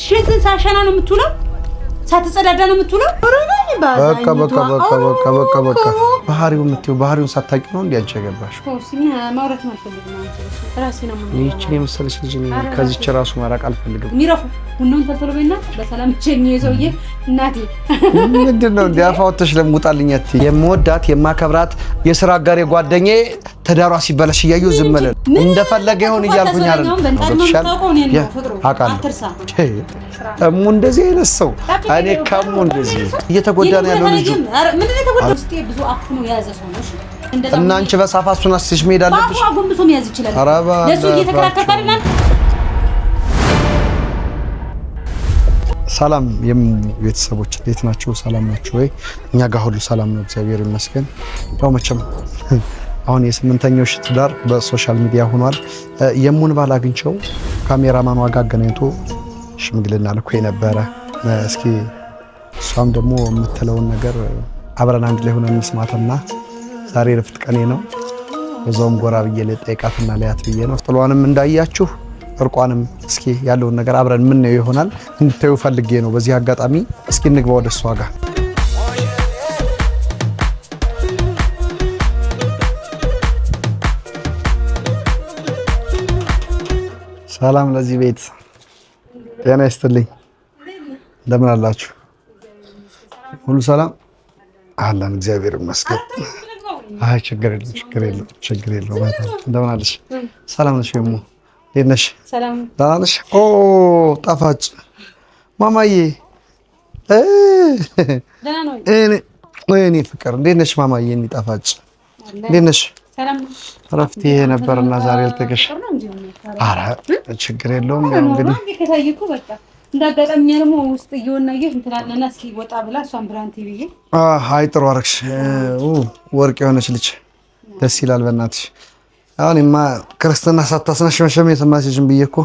ሽንትን ሳሸና ነው የምትውለው? ሳትጸዳዳ ነው የምትውለው? በቃ ባህሪውን የምትይው ባህሪውን ሳታውቂ ነው እንዴ አንቺ የገባሽ? ማውራት አልፈልግም ማለት ራሴን ነው። ይህችን የመሰለች ልጅ ከዚች ራሱ ማራቅ አልፈልግም። ሚረፉ ሁሉም ተልተሎበይና በሰላም ቸኝ የሰውዬ እናቴ ምንድነው እንዲያፋውተሽ ለምውጣልኝ አትይ። የምወዳት የማከብራት የሥራ አጋሬ ጓደኛዬ ተዳሯ ሲበላሽ እያየሁ ዝም ማለት እንደፈለገ ይሁን እያልኩኝ አይደል? አውቃለሁ እሙ እንደዚህ አይነት ሰው እኔ ከሙ እንደዚህ እየተጎዳ ነው ያለው ልጁ። ምንድነው የተጎዳው? ውስጤ ብዙ አፍኖ የያዘ ሰው ነው። እና አንቺ በሳፋ እሱን አስይሽ መሄድ አለብሽ። አፉ አጎንብሶ መያዝ ይችላል። ለሱ እየተከራከረ ሰላም ቤተሰቦች እንዴት ናችሁ? ሰላም ናችሁ ወይ? እኛ ጋር ሁሉ ሰላም ነው፣ እግዚአብሔር ይመስገን። ያው መቼም አሁን የስምንተኛው ሺህ ትዳር በሶሻል ሚዲያ ሆኗል። የሙን ባል አግኝቸው ካሜራማኑ ጋር አገናኝቶ ሽምግልና ልኮ ነበረ። እስኪ እሷም ደግሞ የምትለውን ነገር አብረን አንድ ላይ ሆነን እንስማትና ዛሬ ረፍት ቀኔ ነው። በዛውም ጎራ ብዬ ልጠይቃትና ሊያት ብዬ ነው። ጥሏንም እንዳያችሁ እርቋንም እስኪ ያለውን ነገር አብረን ምን ነው ይሆናል እንድታዩ ፈልጌ ነው። በዚህ አጋጣሚ እስኪ እንግባ ወደ እሷ ጋር። ሰላም ለዚህ ቤት ጤና ይስጥልኝ። እንደምን አላችሁ? ሁሉ ሰላም አለን፣ እግዚአብሔር ይመስገን። አይ ችግር የለም። እንደምን አለሽ? ሰላም ነሽ? የሙ እንዴት ነሽ? ሰላም ደህና ነሽ? ኦ ጣፋጭ ማማዬ እኔ ፍቅር እንዴት ነሽ? ማማዬ እኔ ጣፋጭ እንዴት ነሽ? እረፍት ይሄ ነበርና ዛሬ ልጠቅሽ። ኧረ ችግር የለውም። ያው እንግዲህ ከታይኩ በቃ እንዳጋጣሚ ደግሞ ውስጥ እየወናየሽ እንትናለና እስኪ ወጣ ብላ እሷን ብራንቲ ብዬ አይ ጥሩ አደረግሽ። ወርቅ የሆነች ልጅ ደስ ይላል። በእናትሽ አሁንማ ክርስትና ሳታስነሽ መሸም የተማችሽን ብዬ እኮ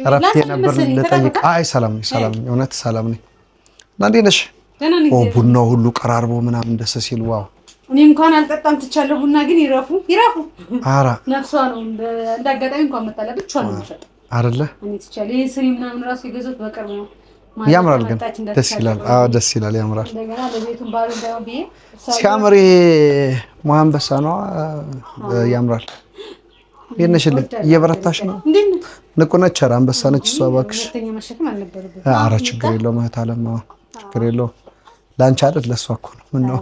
እረፍቴ ነበር ልጠይቅ። አይ ሰላም ነኝ፣ እውነት ሰላም ነኝ። እና እንዴት ነሽ? ቡናው ሁሉ ቀራርቦ ምናምን ደስ ሲል ዋው። እኔ እንኳን አልጠጣም ትቻለሁ። ቡና ግን ይረፉ። ኧረ ነፍሷ ነው እንዳጋጣሚ እንኳን መጣላ ብቻዋን ነው የምትሸጥ አይደለ? እኔ ትቻለሁ። ይሄ ስሪ ምናምን ራሱ የገዛሁት በቅርብ ነው። ያምራል ግን ደስ ይላል። አዎ ደስ ይላል፣ ያምራል። እንደገና ለቤቱም ባሉ እንዳው ብዬ ሲያምር ሙአንበሳ ነው። ያምራል። የነሽልኝ እየበረታሽ ነው። ንቁ ነች። ኧረ አንበሳ ነች እሷ እባክሽ። ኧረ ችግር የለውም እህት አለም። ችግር የለውም። ላንቺ አይደል ለሷ እኮ ነው። ምን ነው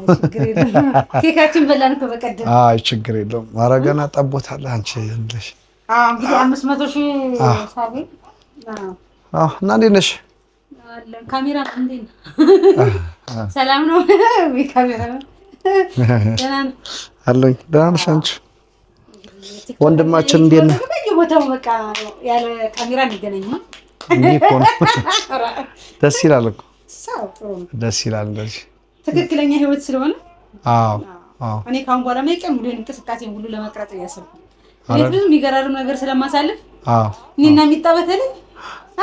ኬካችን በላን እኮ በቀደም። አይ ችግር የለውም። ኧረ ገና ጠቦታል አንቺ እንግዲህ 500,000 ሳቢ። እና እንዴት ነሽ? ካሜራ እንዴት ነው? ሰላም ነው? ካሜራ ደህና ነው አለኝ። ደህና ነሽ አንቺ? ወንድማችን እንዴት ነው? በየቦታው በቃ ያለ ካሜራ እንገናኝ እኮ ነው። ደስ ይላል እኮ ደስ ይላል እንደዚህ ትክክለኛ ህይወት ስለሆነ። አዎ እኔ ካሁን በኋላ ማይቀም ሙሉ እንቅስቃሴን ሁሉ ለመቅረጽ እያሰብኩ እኔ ብዙ የሚገራርም ነገር ስለማሳልፍ እኔና ሚጣ በተለይ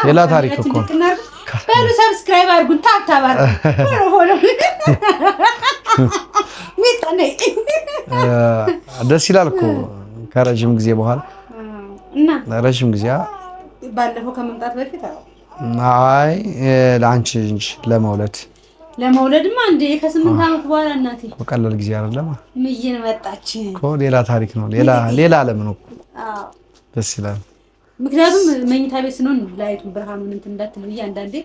ሌላ ታሪክ እኮ በሉ ሰብስክራይብ አድርጉን፣ ታብታብ አድርጉ። ሆኖ ሚጣ ነይ ደስ ይላል እኮ ከረጅም ጊዜ በኋላ እና ረጅም ጊዜ ባለፈው ከመምጣት በፊት አይ ለአንቺ እንጂ ለመውለድማ እንደ ከ8 ዓመት በኋላ እናቴ ቀላል ጊዜ አይደለም። ምይን መጣች እኮ ሌላ ታሪክ ነው። ሌላ ዓለም ነው። አዎ ደስ ይላል። ምክንያቱም መኝታ ቤት ስንሆን ላይቱን ብርሃኑን እንትን እንዳትል ብዬ አንዳንዴ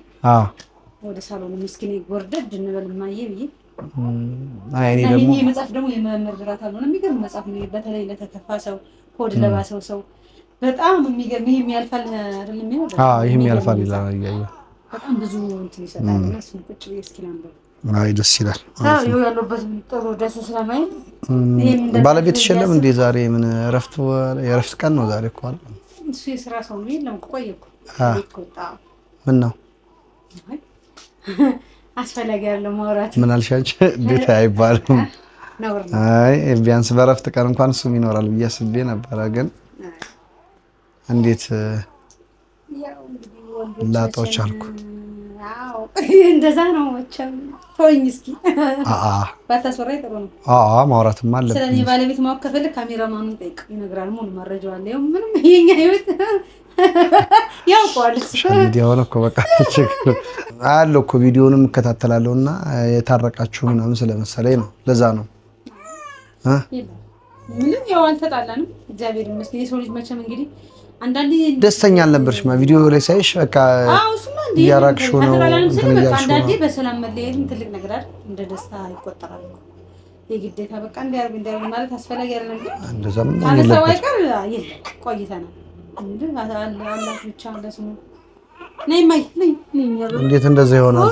ወደ ሳሎን ምስኪን ጎርደድ እንበል ማየ ብዬ እኔ ደግሞ ይሄ መጽሐፍ ደግሞ የመምህር ብራት አልሆነ የሚገርም መጽሐፍ ነው። በተለይ ለተከፋ ሰው ሆድ ለባሰው ሰው በጣም የሚገርም ይሄም ያልፋል አይደል የሚለው ይሄም ያልፋል ይላል ያያዩ በጣም ብዙ እንትን ይሰጣልና እሱን ቁጭ ብዬ እስኪ ላንብብ። አይ ደስ ይላል። ይኸው ያለበት ጥሩ ደስ ስለማይ ባለቤትሽ የለም እንዴ ዛሬ? ምን የእረፍት ቀን ነው ዛሬ እኮ አይደል? እሱ የሥራ ሰው ነው። የለም ቆየኩ እኮ ምን ነው አስፈላጊ አይደለም ማውራት። ምን አልሽ አንቺ? ቤት አይባልም። አይ ቢያንስ በእረፍት ቀን እንኳን እሱም ይኖራል ብዬ አስቤ ነበረ። ግን እንዴት ላጦች አልኩ። አዎ እንደዛ ነው መቼም። ተወኝ እስኪ ባታስወራኝ ጥሩ ነው። ማውራትም አለብኝ። ስለኔ ባለቤት ማወቅ ከፈለክ ካሜራማኑን ጠይቅ፣ ይነግራል። ሙሉ መረጃው አለ። ያው ምንም የኛ ህይወት ያውቀዋል። ሚዲያውን እኮ በቃ አለው እኮ ቪዲዮንም እከታተላለሁ እና የታረቃችሁ ምናምን ስለመሰለኝ ነው። ለዛ ነው ምንም ያው አልተጣላንም፣ እግዚአብሔር ይመስገን። የሰው ልጅ መቼም እንግዲህ አንዳንዴ ደስተኛ አልነበርሽ ቪዲዮ ላይ ሳይሽ በቃ እያራቅሽው ነው። አንዳንዴ በሰላም መለያየትም ትልቅ ነገር አይደል? እንደ ደስታ ይቆጠራል። የግዴታ በቃ እንዲያርግ ማለት አስፈላጊ አይደለም። እንደዛም ካለሰው አይቀር የለም ቆይተናል። አላህ ብቻ ለስሙ ነይ ማይ ነይ እንዴት እንደዛ ይሆናል?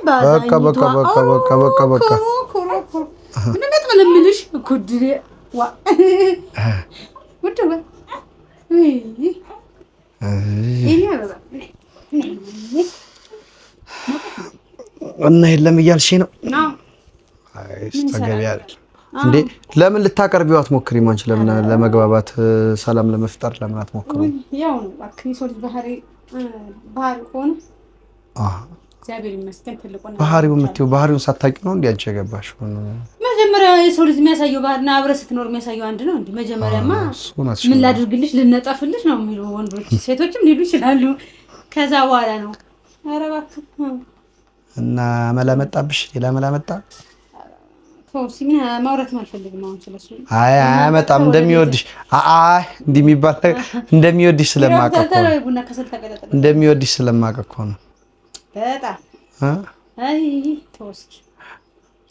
በቃ በቃ በቃ በቃ በቃ በቃ ምንም ያጥመለምልሽ እኮ ድሬ ዋ ወደበ እና የለም እያልሽ ነው? አይ ተገቢ አይደል እንዴ? ለምን ልታቀርቢው አትሞክሪም? አንቺ ለምን ለመግባባት ሰላም ለመፍጠር ለምን አትሞክሪም? ያው ነው አክኒ ሶል ባህሪ ሆነ እግዚአብሔር ይመስገን። ትልቁ ነው ባህሪው የምትይው ባህሪውን ሳታውቂ ነው እንዴ አንቺ የገባሽው? መጀመሪያ የሰው ልጅ የሚያሳየው ባህሪና አብረህ ስትኖር የሚያሳየው አንድ ነው እንዴ? መጀመሪያማ ምን ላድርግልሽ ልነጠፍልሽ ነው የሚሉ ወንዶች ሴቶችም ሊሉ ይችላሉ። ከዛ በኋላ ነው ኧረ እባክህ እና መላመጣብሽ ሌላ መላመጣ ቶሲና ማውራት አልፈልግም አሁን ስለሱ። አይ አያመጣም እንደሚወድሽ እንዲህ የሚባል እንደሚወድሽ ስለማውቅ እኮ ነው። እንደሚወድሽ ስለማውቅ እኮ ነው። በጣም አይ ቶስኪ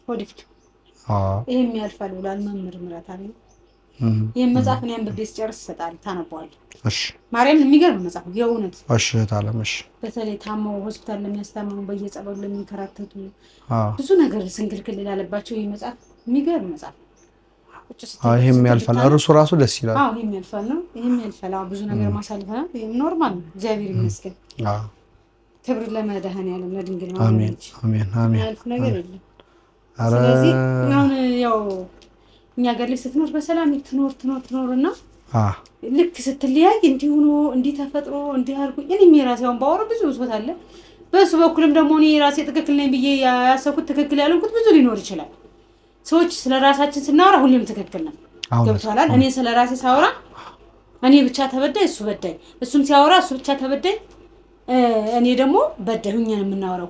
ወዲፍቱ ይሄም ያልፋል ብሏል መምህር ምራት አለ። ይሄን መጽሐፍ ነው አንብቤ ስጨርስ ይሰጣል ታነባዋለህ። እሺ ማርያም የሚገርም መጽሐፍ የእውነት። እሺ ታለምሽ በተለይ ታመው ሆስፒታል ለሚያስታምሙ በየጸበሉ ለሚንከራተቱ ብዙ ነገር ስንክልክል ላለባቸው ይሄ መጽሐፍ የሚገርም መጽሐፍ። ይሄም ያልፋል እርሱ ራሱ ደስ ይላል። ይሄም ያልፋል ነው ይሄም ያልፋል። ብዙ ነገር ማሳልፈናል። ይሄም ኖርማል ነው። እግዚአብሔር ይመስገን። ክብር ለመድኃኔዓለም ለድንግል ማርያም። አሜን አሜን አሜን። ያልፍ ነገር የለም። ስለዚህ አሁን ያው እኛ ጋር ላይ ስትኖር በሰላም ትኖርና ልክ ስትለያይ እንዲህ ሆኖ እንዲህ ተፈጥሮ እንዲህ አልኩኝ። እኔም የራሴ አሁን ባወራው ብዙ ብሶት አለ። በሱ በኩልም ደግሞ እኔ የራሴ ትክክል ነኝ ብዬ ያሰብኩት ትክክል ያልኩት ብዙ ሊኖር ይችላል። ሰዎች ስለ ራሳችን ስናወራ ሁሌም ትክክል ነው። ገብቶሃል? እኔ ስለ ራሴ ሳወራ እኔ ብቻ ተበዳይ እሱ በዳይ፣ እሱም ሲያወራ እሱ ብቻ ተበዳይ እኔ ደግሞ በዳይ ሆኜ ነው የምናወራው።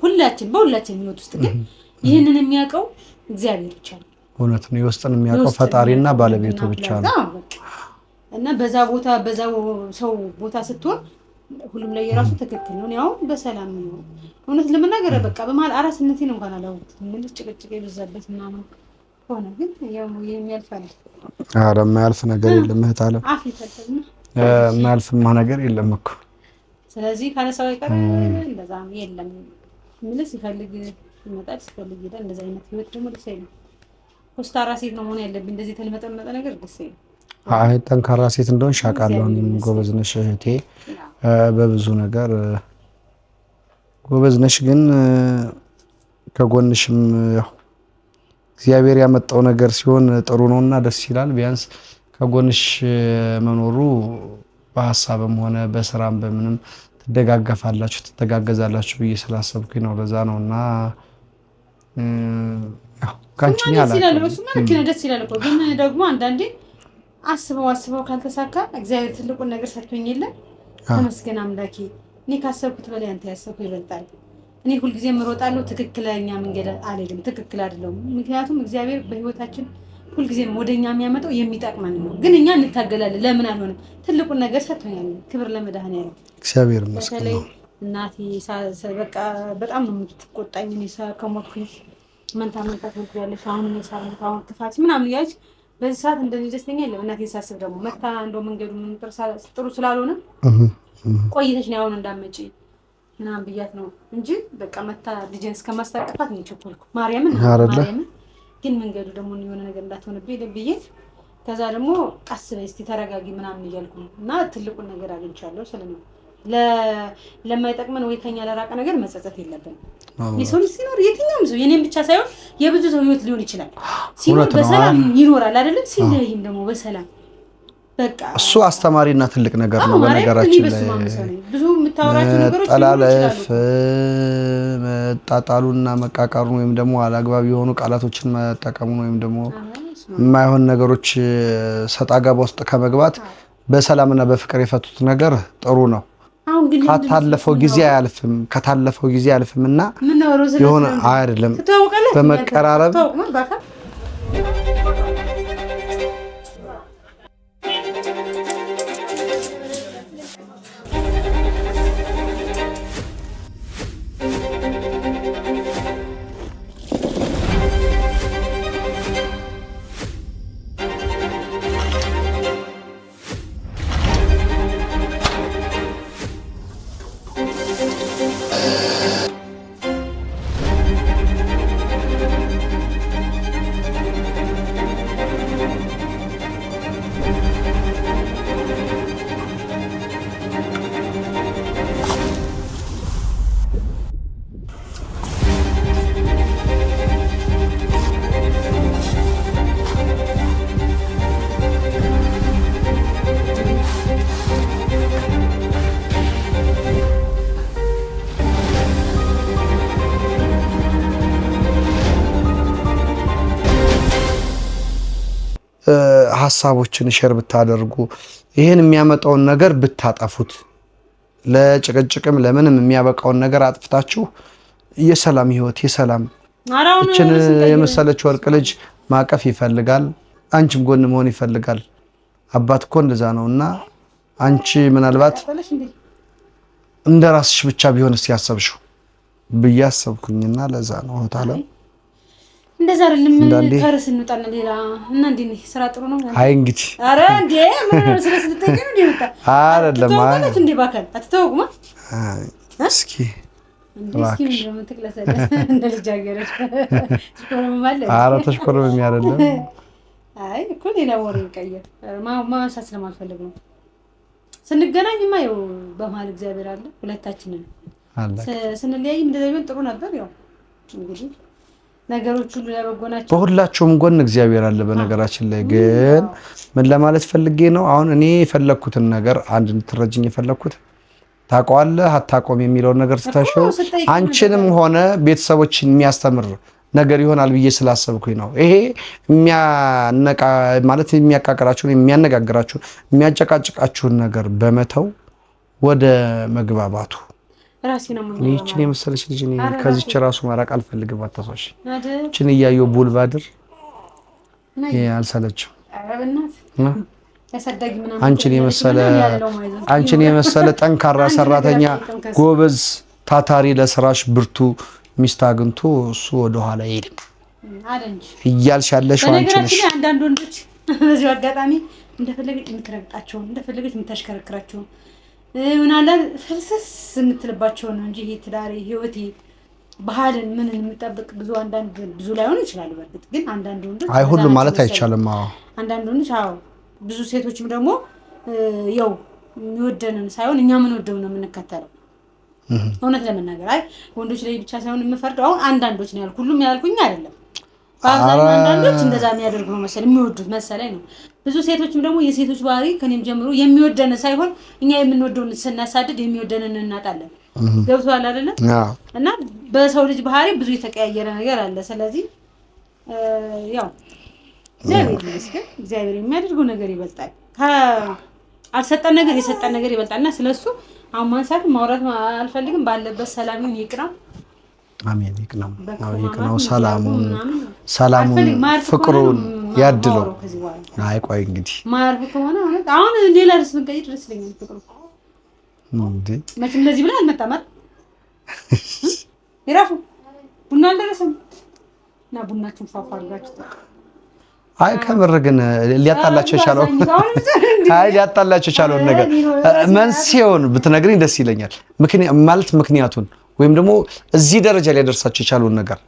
በሁላችን ህይወት ውስጥ ግን ይህንን የሚያውቀው እግዚአብሔር ብቻ ነው። እውነት ነው። የውስጥን የሚያውቀው ፈጣሪና ባለቤቱ ብቻ ነው። እና በዛው ሰው ቦታ ስትሆን ሁሉም ላይ የራሱ ትክክል ነው። ያው በሰላም ነው እውነት ለመናገር በቃ በመሀል አራስነቴን እንኳን አላውቅም። ምንድነው ጭቅጭቅ የበዛበት ምናምን ሆነ። ግን ያው የሚያልፋል። ኧረ የማያልፍ ነገር የለም እህት አለ። የማያልፍማ ነገር የለም እኮ። ስለዚህ ካነሳው አይቀር እንደዛም የለም። ምን ሲፈልግ ይመጣል፣ ሲፈልግ ይሄዳል። እንደዛ አይነት ህይወት ደግሞ ደስ አይልም። ኮስታራ ሴት ነው መሆን ያለብኝ። እንደዚህ ተልመጠመጠ ነገር ደስ አይልም። አይ ጠንካራ ሴት እንደሆንሽ አውቃለሁ። እኔም ጎበዝ ነሽ እህቴ፣ በብዙ ነገር ጎበዝ ነሽ። ግን ከጎንሽም ያው እግዚአብሔር ያመጣው ነገር ሲሆን ጥሩ ነውና ደስ ይላል። ቢያንስ ከጎንሽ መኖሩ በሀሳብም ሆነ በስራም በምንም ትደጋገፋላችሁ ትተጋገዛላችሁ ብዬ ስላሰብኩኝ ነው። ለዛ ነውና ያው ካንቺኛ ደስ ይላል እኮ። ግን ደግሞ አንዳንዴ አስበው ካልተሳካ እግዚአብሔር ትልቁን ነገር ሰጥቶኝ የለ ተመስገን አምላኬ። እኔ ካሰብኩት በላይ አንተ ያሰብኩት ይበልጣል። እኔ ሁልጊዜም እሮጣለሁ፣ ትክክለኛ መንገድ አልሄድም፣ ትክክል አይደለም። ምክንያቱም እግዚአብሔር በህይወታችን ሁልጊዜም ወደኛ የሚያመጣው የሚጠቅመን ነው። ግን እኛ እንታገላለን። ለምን አልሆነም? ትልቁን ነገር ሰጥቶኛል። ክብር ለመድኃኔዓለም እግዚአብሔር ይመስገን። በተለይ እናቴ በቃ በጣም ነው የምትቆጣኝ። እኔ ከሞትኩኝ መንታ ትወልጃለሽ አሁን ሳልሞት አሁን ክፋት ምናምን እያለች በዚህ ሰዓት እንደዚህ ደስተኛ የለም። እናቴ ሳስብ ደግሞ መታ እንደው መንገዱ ጥሩ ስላልሆነ ቆይተሽ ነው አሁን እንዳመጪ ምናምን ብያት ነው እንጂ በቃ መታ ልጄን እስከማስታቀፋት ነው የቸኮልኩ። ማርያምን ግን መንገዱ ደግሞ የሆነ ነገር እንዳትሆንብኝ ብዬ ከዛ ደግሞ ቀስ በይ እስቲ ተረጋጊ ምናምን እያልኩ ነው። እና ትልቁን ነገር አግኝቻለሁ። ስለዚህ ለማይጠቅመን ወይ ከኛ ለራቀ ነገር መጸጸት የለብንም። የሰው ልጅ ሲኖር የትኛውም ሰው የኔም ብቻ ሳይሆን የብዙ ሰው ህይወት ሊሆን ይችላል። ሲኖር በሰላም ይኖራል አይደለም? ሲለይም ደግሞ በሰላም በቃ እሱ አስተማሪና ትልቅ ነገር ነው በነገራችን ላይ ብዙ የምታወራቸው ነገሮች ጠላለፍ መጣጣሉና መቃቃሩን ወይም ደግሞ አላግባብ የሆኑ ቃላቶችን መጠቀሙን ወይም ደግሞ የማይሆን ነገሮች ሰጣ ገባ ውስጥ ከመግባት በሰላምና በፍቅር የፈቱት ነገር ጥሩ ነው። ከታለፈው ጊዜ አያልፍምና የሆነ አይደለም በመቀራረብ ሐሳቦችን ሼር ብታደርጉ ይሄን የሚያመጣውን ነገር ብታጠፉት ለጭቅጭቅም ለምንም የሚያበቃውን ነገር አጥፍታችሁ የሰላም ህይወት የሰላም እችን የመሰለች ወርቅ ልጅ ማቀፍ ይፈልጋል። አንቺም ጎን መሆን ይፈልጋል። አባት እኮ እንደዛ ነውና አንቺ ምናልባት እንደራስሽ ብቻ ቢሆንስ ያሰብሽው ብያሰብኩኝና ለዛ ነው ታላ እንደዛ አይደለም። ምን ከርስ እንውጣና ሌላ እና እንዴ ስራ ጥሩ ነው። አይ እንግዲህ አረ እንዴ ምን ነው ስለ ስትጠይቅ እንዴ መጣ አይደለም ማለት እንዴ ባከል አትተውኩማ እስኪ እስኪ ምን ትክለሰለስ እንደ ልጅ አገረሽ ሽኮረም ማለት አረ ተሽኮረም አይደለም። አይ እኮ ሌላ ወሬ ቀየር ማንሳት ስለማልፈልግ ነው። ስንገናኝማ ያው በመሀል እግዚአብሔር አለ ሁለታችንን ስንለያይም እንደዛ ቢሆን ጥሩ ነበር። ያው እንግዲህ ነገሮች ሁሉ ያበጎናቸው በሁላችሁም ጎን እግዚአብሔር አለ። በነገራችን ላይ ግን ምን ለማለት ፈልጌ ነው አሁን እኔ የፈለኩትን ነገር አንድ እንድትረጅኝ የፈለኩት ታውቀዋለህ አታውቀውም የሚለውን ነገር ትታሽው አንቺንም ሆነ ቤተሰቦችን የሚያስተምር ነገር ይሆናል ብዬ ስላሰብኩኝ ነው። ይሄ የሚያነቃ ማለት የሚያቃቅራችሁን የሚያነጋግራችሁን የሚያጨቃጭቃችሁን ነገር በመተው ወደ መግባባቱ ራሴ ነው ማለት ነው። እቺን የመሰለች ልጅ እኔ ከዚች ራሱ ማራቅ አልፈልግም። አታሷሽ እቺን እያየሁ ቡልባድር አልሰለችም። አረብናት ያሳዳጊ ምናምን አንቺን የመሰለ ጠንካራ ሰራተኛ ጎበዝ ታታሪ ለስራሽ ብርቱ ሚስት አግኝቶ እሱ ወደ ኋላ ይሄድም አለንጂ እያልሽ ያለሽው አንቺ ነሽ። አንዳንድ ወንዶች በዚህ አጋጣሚ እንደፈለገች የምትረግጣቸው እንደፈለገች የምታሽከረክራቸው ምናለን ፍልስስ የምትልባቸው ነው እንጂ ይሄ ትዳሬ ህይወቴ ባህልን ምን የምጠብቅ ብዙ ላይሆን ይችላል። በርግጥ ግን አንዳንድ ወንዶች አይ ሁሉ ማለት አይቻልም። አዎ አንዳንድ ወንዶች አዎ ብዙ ሴቶችም ደግሞ ያው የሚወደንን ሳይሆን እኛ ምን ወደው ነው የምንከተለው። እውነት ለመናገር አይ ወንዶች ላይ ብቻ ሳይሆን የምፈርደው አሁን አንዳንዶች ነው ያልኩ ሁሉም ያልኩኝ አይደለም። በአብዛኛው አንዳንዶች እንደዛ የሚያደርጉ ነው መሰለኝ የሚወዱት መሰለኝ ነው። ብዙ ሴቶችም ደግሞ የሴቶች ባህሪ ከኔም ጀምሮ የሚወደን ሳይሆን እኛ የምንወደውን ስናሳድድ የሚወደንን እናጣለን። ገብቷል አይደለ? እና በሰው ልጅ ባህሪ ብዙ የተቀያየረ ነገር አለ። ስለዚህ ያው እግዚአብሔር ይመስገን እግዚአብሔር የሚያደርገው ነገር ይበልጣል። አልሰጠን ነገር የሰጠን ነገር ይበልጣልና ስለሱ አሁን ማንሳት ማውራት አልፈልግም። ባለበት ሰላሙን ይቅናው። አሜን። ይቅናው ሰላሙን ፍቅሩን ያድለው። አይ ቆይ እንግዲህ ማርፍ ከሆነ አሁን ሌላ ርዕስ ብንቀይር ደስ ይለኛል። ፍቅሩ እንዴ መቼም እንደዚህ ብላ አልመጣም አይደል? ይራፉ ቡና አልደረሰም እና ቡናችሁን ፋፋ አድርጋችሁ አይ ከምር ግን ሊያጣላቸው የቻለውን ነገር መንስኤውን ብትነግሪኝ ደስ ይለኛል። ምክንያቱን ወይም ደግሞ እዚህ ደረጃ ሊያደርሳቸው የቻለውን ነገር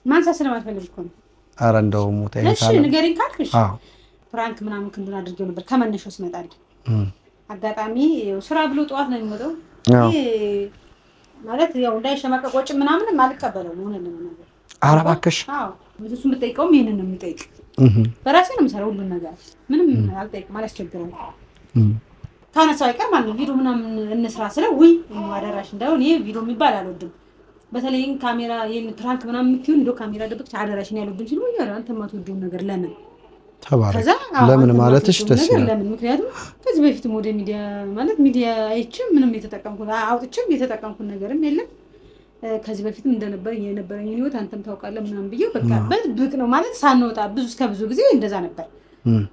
ማንሳት ስለማትፈልግ እኮ ነው። ኧረ እንደው ሞታ ይሄ ንገሪኝ ካልክሽ ፍራንክ ምናምን ክንዱን አድርጌው ነበር ከመነሻው ስመጣልኝ አጋጣሚ ስራ ብሎ ጠዋት ነው የሚመጣው። ይሄ ማለት ያው እንዳይሸማቀቅ ወጭ ምናምን አልቀበለውም ሆነ ለምን ነገር ኧረ እባክሽ እሱን ብጠይቀውም ይሄንን ነው የሚጠይቅ። በራሴ ነው የምሰራው ሁሉን ነገር ምንም አልጠይቅም አላስቸግረውም። ካነሳው አይቀር ማለት ነው ቪዲዮ ምናምን እንስራ ስለው ውይ አደራሽ እንዳይሆን ይሄ ቪዲዮ የሚባል አልወድም። በተለይ ካሜራ ይሄን ፕራንክ ምናምን የምትይውን እንደው ካሜራ ደብቅ አደራሽ ነው ያሉብኝ ሲሉ ወይ አንተ ማትወደው ነገር ለምን ተባረክ ለምን ማለትሽ ደስ ይላል። ለምን ምክንያቱም ከዚህ በፊትም ወደ ሚዲያ ማለት ሚዲያ አይቼም ምንም የተጠቀምኩት አውጥቼም የተጠቀምኩት ነገርም የለም። ከዚህ በፊትም እንደነበር የነበረኝ ህይወት አንተም ታውቃለህ ምናምን ብዬው በቃ በድብቅ ነው ማለት ሳንወጣ ብዙ ጊዜ እንደዛ ነበር።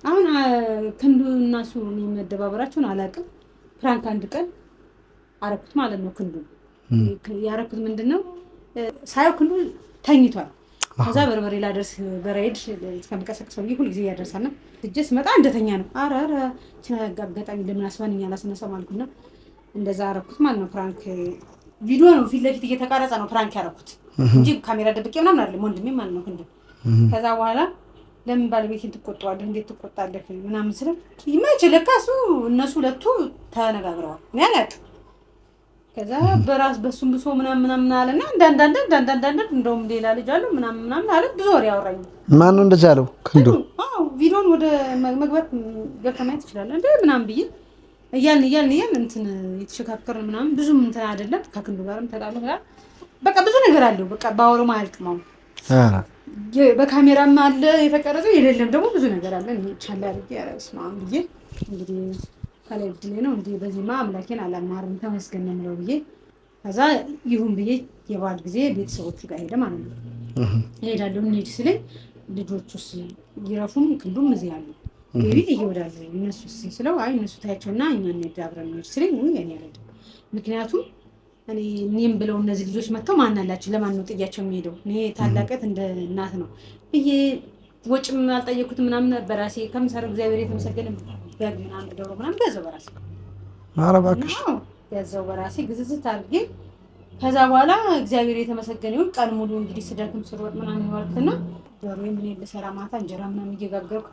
አሁን ክንዱ እና እሱ መደባበራቸውን አላውቅም። ፕራንክ አንድ ቀን አረኩት ማለት ነው። ክንዱ ያረኩት ምንድነው ሳይው ክንዱ ተኝቷል። ከዛ በርበሬ ላደርስ በራይድ እስከምቀሰቅሰው ሁሉ ጊዜ ያደርሳልና እጀስ መጣ እንደተኛ ነው። አረ አጋጣሚ ለምን አስባንኛ አላስነሳም አልኩና እንደዛ አረኩት ማለት ነው። ፕራንክ ቪዲዮ ነው ፊት ለፊት እየተቀረጸ ነው ፕራንክ ያረኩት እንጂ ካሜራ ደብቄ ምናምን አይደለም ወንድሜ ማለት ነው ክንዱ። ከዛ በኋላ ለምን ባለቤቴን ትቆጣዋለህ እንዴት ትቆጣለህ ምናምን ስለው ይመች ለካ እነሱ ሁለቱ ተነጋግረዋል እኔ አላውቅም። ከዛ በራስ በሱም ብሶ ምናምን አለና አንዳንድ እንደውም ሌላ ልጅ አለው ምናምን አለ ብዙ ወሬ ያወራኝ። ማን ነው እንደዛ ያለው ክንዱ? አዎ ቪዲዮን ወደ መግባት ገብተህ ማየት ትችላለህ እንዴ ምናምን ብዬ እያልን እንትን የተሸካከርን ምናምን ብዙም እንትን አይደለም። ከክንዱ ጋርም ተጣለ በቃ ብዙ ነገር አለው በቃ ባወራው ማያልቅም። በካሜራም አለ የተቀረጸው የሌለም ደግሞ ብዙ ነገር አለ። እኔ ቻላ አድርጌ ያረስማም ብዬ እንግዲህ ካለ ድሌ ነው እንዴ በዚህማ አምላኬን አላማርም ተመስገን ነው የምለው ብዬ ከዛ ይሁን ብዬ የባል ጊዜ ቤተሰቦቹ ጋር ሄደ ማለት ነው። ሄዳለሁ እንሂድ ስለኝ ልጆቹስ ይረፉም ክንዱም እዚህ አሉ ቤት ይወዳሉ እነሱስ ስለው አይ እነሱ ታያቸውና እኛ እንሄድ አብረን እንሂድ ስለኝ እኔ አልሄድም ምክንያቱም እኔም ብለው እነዚህ ልጆች መጥተው ማን አላችሁ ለማን ነው ጥያቸው የሚሄደው እኔ ታላቀት እንደ እናት ነው ብዬ ወጭም አልጠየኩትም ምናምን በራሴ ከምሰራው እግዚአብሔር የተመሰገነ በግ ምናምን ዶሮ ምናምን ገዛው በራሴ ኧረ እባክሽ ገዛው በራሴ ግዝዝት አድርጌ ከዛ በኋላ እግዚአብሔር የተመሰገነ ይሁን ቀን ሙሉ እንግዲህ ስደክም ስሮጥ ምናምን ይወርክና ዶሮ ምን ልሰራ ማታ እንጀራ ምናምን እየጋገርኩ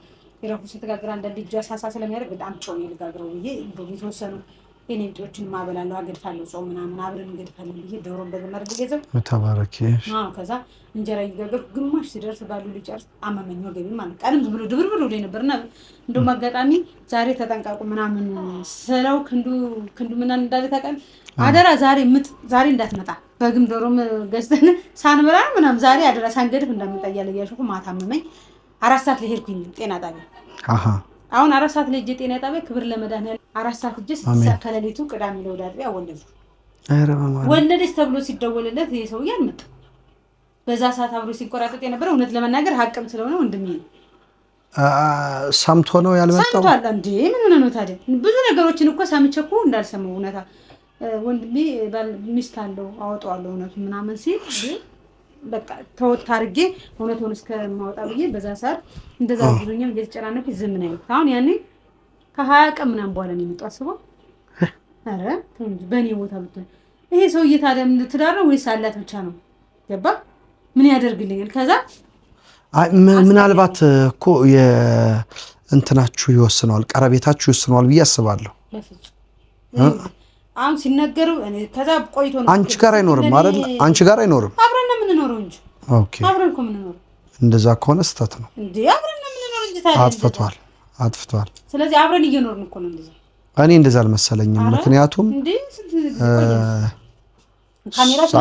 ይረፉ ስትጋግራ አንዳንድ ልጅ አሳሳ ስለሚያደርግ በጣም ጮኔ ልጋግረው ብዬ እንደው የተወሰኑ እኔ ልጆችን ማበላለሁ አገድፋለሁ ጾም ምናምን አብረን እንገድፋለን ብዬ ዶሮን በገመር ልገዘው ተባረኪ። ከዛ እንጀራ ይጋገርኩ ግማሽ ሲደርስ ባሉ ልጨርስ አመመኝ ወገቤ ማለት ቀንም ብሎ ድብርብር ወደ ነበርና እንደውም አጋጣሚ ዛሬ ተጠንቀቁ ምናምን ስለው ክንዱ ምናምን እንዳለ ታውቃለህ አደራ ዛሬ እንዳትመጣ በግም ዶሮም ገዝተን ሳንበላ ምናምን ዛሬ አደራ ሳንገድፍ እንዳትመጣ እያለ እያልኩ ማታ አመመኝ። 4 ሰዓት ላይ ሄድኩኝ ጤና ጣቢያ። አሁን 4 ሰዓት ላይ ጤና ጣቢያ ክብር ለመድኃኒዓለም 4 ሰዓት ጀስ ከሌሊቱ ቅዳሜ ለእሑድ አጥቢያ ወለደች ተብሎ ሲደወልለት ይሄ ሰውዬ አልመጣም። በዛ ሰዓት አብሮ ሲቆራጠጥ የነበረው እውነት ለመናገር ሀቅም ስለሆነ ወንድሜ ነው ሰምቶ ነው ያልመጣው። ሰምቷል እንዴ ምን ሆነ ነው ታዲያ? ብዙ ነገሮችን እኮ ሰምቼ እኮ እንዳልሰማው እውነታ ወንድሜ ሚስት አለው አወጣዋለሁ እውነቱ ምናምን ሲል በቃ ተወት አድርጌ እውነቱን እስከማወጣ ብዬ በዛ ሰዓት እንደዛ ብሎኛል እየተጨናነኩ ዝም ነው። አሁን ያኔ ከ20 ቀን ምናምን በኋላ ነው የመጣው አስበው። አረ እንዴ በኔ ቦታ ብትሆን ይሄ ሰውዬ ታዲያ ምን ትዳር ነው ወይስ አላት ብቻ ነው ገባ ምን ያደርግልኛል? ከዛ ምናልባት እኮ የእንትናችሁ ይወስነዋል ቀረቤታችሁ ይወስነዋል ብዬ አስባለሁ። አሁን ሲነገሩ እኔ ከዛ ቆይቶ ነው አንቺ ጋር አይኖርም አይደል? አንቺ ጋር አይኖርም አብረን ነው የምንኖረው እንጂ። ኦኬ አብረን እኮ የምንኖረው እንደዛ ከሆነ ስተት ነው እንዴ? አብረን ነው የምንኖረው እንጂ ታዲያ አጥፍቷል። ስለዚህ አብረን እየኖርን እኮ ነው እንደዛ። እኔ እንደዛ አልመሰለኝም። ምክንያቱም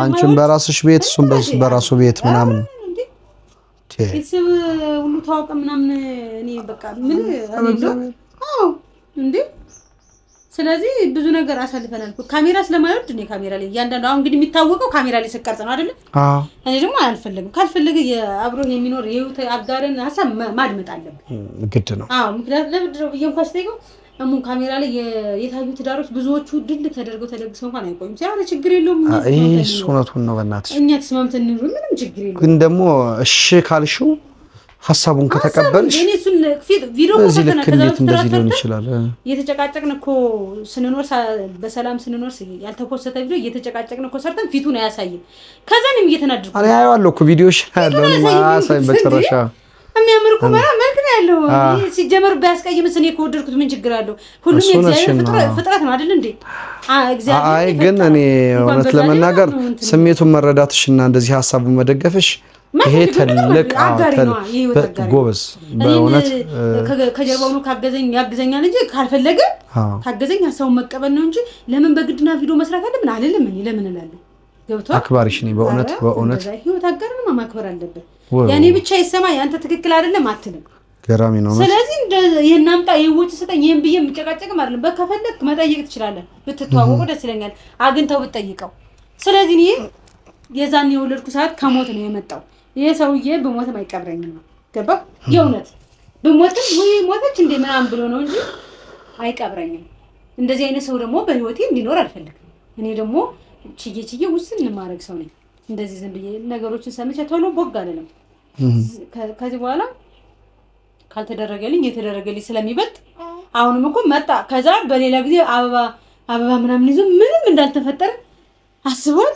አንቺም በራስሽ ቤት እሱም በራሱ ቤት ምናምን ቤተሰብ ሁሉ ታውቀ ምናምን እኔ በቃ ምን እንዴ ስለዚህ ብዙ ነገር አሳልፈናል። ካሜራ ስለማይወድ ነው ካሜራ ላይ ያንዳንዱ አሁን እንግዲህ የሚታወቀው ካሜራ ላይ ሲቀርጽ ነው አይደል? እኔ ደግሞ አልፈልግም። ካልፈለገ የአብሮ የሚኖር የህይወት አጋርን ሐሳብ ማድመጥ አለብን ግድ ነው። ምክንያቱም ለምንድነው ብዬ እንኳን ስጠይቀው ካሜራ ላይ የታዩ ትዳሮች ብዙዎቹ ድል ተደርገው ተደግሰው እንኳን አይቆዩም። ሲያለ ችግር የለውም። ይሄ ሱነቱን ነው በእናትሽ እኛ ተስማምተን እንኑር ምንም ችግር የለውም። ግን ደግሞ እሺ ካልሽው ሐሳቡን ከተቀበልሽ እኔ እሱን ቪዲዮ ከተና ከዛው እንደዚህ ሊሆን ይችላል። እየተጨቃጨቅን እኮ ስንኖር በሰላም ስንኖር ያልተፖሰተ ቪዲዮ እየተጨቃጨቅን እኮ ሰርተን ፊቱን አያሳይም። ከዛንም እየተናደድኩ እኔ አያዋለሁ እኮ ቪዲዮሽ ያለው ማሳይ በተረሻ የሚያምር እኮ መልክ ነው ያለው። ሲጀመር ቢያስቀይምስ እኔ ከወደድኩት ምን ችግር አለው? ሁሉም የእግዚአብሔር ፍጥረት ነው አይደል እንዴ? እግዚአብሔር አይ ግን እኔ እውነት ለመናገር ስሜቱን መረዳትሽና እንደዚህ ሐሳቡን መደገፍሽ ይሄ ትልቅ ጎበዝ በእውነት ከጀርባው ነው ካገዘኝ ያግዘኛል እንጂ ካልፈለገ ካገዘኝ ሀሳቡን መቀበል ነው እንጂ ለምን በግድና ቪዲዮ መስራት አለብን አልልም። እኔ ለምን እላለሁ? ገብቶሃል? አክባሪሽ ነኝ በእውነት ህይወት አጋርንም ማክበር አለበት። ያኔ ብቻ ይሰማ ያንተ ትክክል አይደለም አትልም። ገራሚ ነው። ስለዚህ ይሄን አምጣ ይውጭ ስጠኝ ይሄን ብዬ የምጨቃጨቅም አይደለም። በከፈለክ መጠየቅ ትችላለህ። ብትተዋወቁ ደስ ይለኛል አግኝተው ብትጠይቀው። ስለዚህ እኔ የዛን የወለድኩ ሰዓት ከሞት ነው የመጣው። ይሄ ሰውዬ በሞትም አይቀብረኝም ነው ገባ? የእውነት በሞትም ወይ ሞተች እንደ ምናምን ብሎ ነው እንጂ አይቀብረኝም። እንደዚህ አይነት ሰው ደግሞ በህይወቴ እንዲኖር አልፈልግም። እኔ ደግሞ ችዬ ውስን ለማድረግ ሰው ነኝ። እንደዚህ ዝም ብዬ ነገሮችን ሰምቼ ቶሎ ቦግ አልልም። ከዚህ በኋላ ካልተደረገልኝ የተደረገልኝ ስለሚበልጥ አሁንም እኮ መጣ። ከዛ በሌላ ጊዜ አበባ ምናምን ይዞ ምንም እንዳልተፈጠረ አስቧል።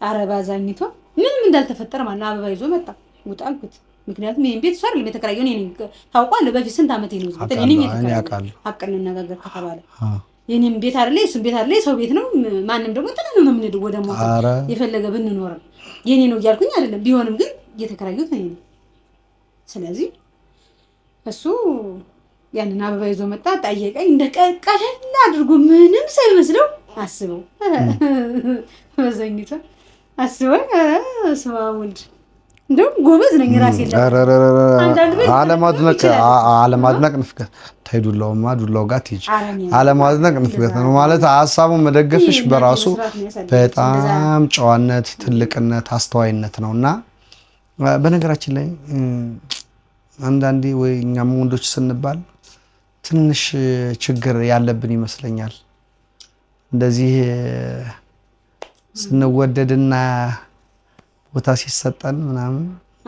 አረባ ዛኝቷ ምንም እንዳልተፈጠረ ማለት አበባ ይዞ መጣ። ውጣልኩት። ምክንያቱም ይሄን ቤት ሷር ለተከራየው እኔ ነኝ። ታውቃለህ በፊት ስንት አመት ነው ዝም ብለህ እኔ የተከራየው አቀን እንነጋገር ከተባለ የኔም ቤት አይደለ እሱም ቤት አይደለ ሰው ቤት ነው። ማንም ደግሞ ጥለን ነው የምንሄደው ወደ ሞት የፈለገ ብንኖር የኔ ነው እያልኩኝ አይደለም። ቢሆንም ግን እየተከራየሁት እኔ ነኝ። ስለዚህ እሱ ያንን አበባ ይዞ መጣ። ጠየቀኝ። እንደ ቀለል አድርጎ ምንም ሳይመስለው አስበው በዘኝቷ አስበው ስማውልድ እንደውም ጎበዝ ነኝ ራሴ አለማድነቅ ንፍገት ታይዱላውማ ዱላው ጋር ትይጂ አለማድነቅ ንፍገት ነው ማለት ሀሳቡን መደገፍሽ በራሱ በጣም ጨዋነት፣ ትልቅነት፣ አስተዋይነት ነውና በነገራችን ላይ አንዳንዴ ወይ እኛም ወንዶች ስንባል ትንሽ ችግር ያለብን ይመስለኛል። እንደዚህ ስንወደድና ቦታ ሲሰጠን ምናምን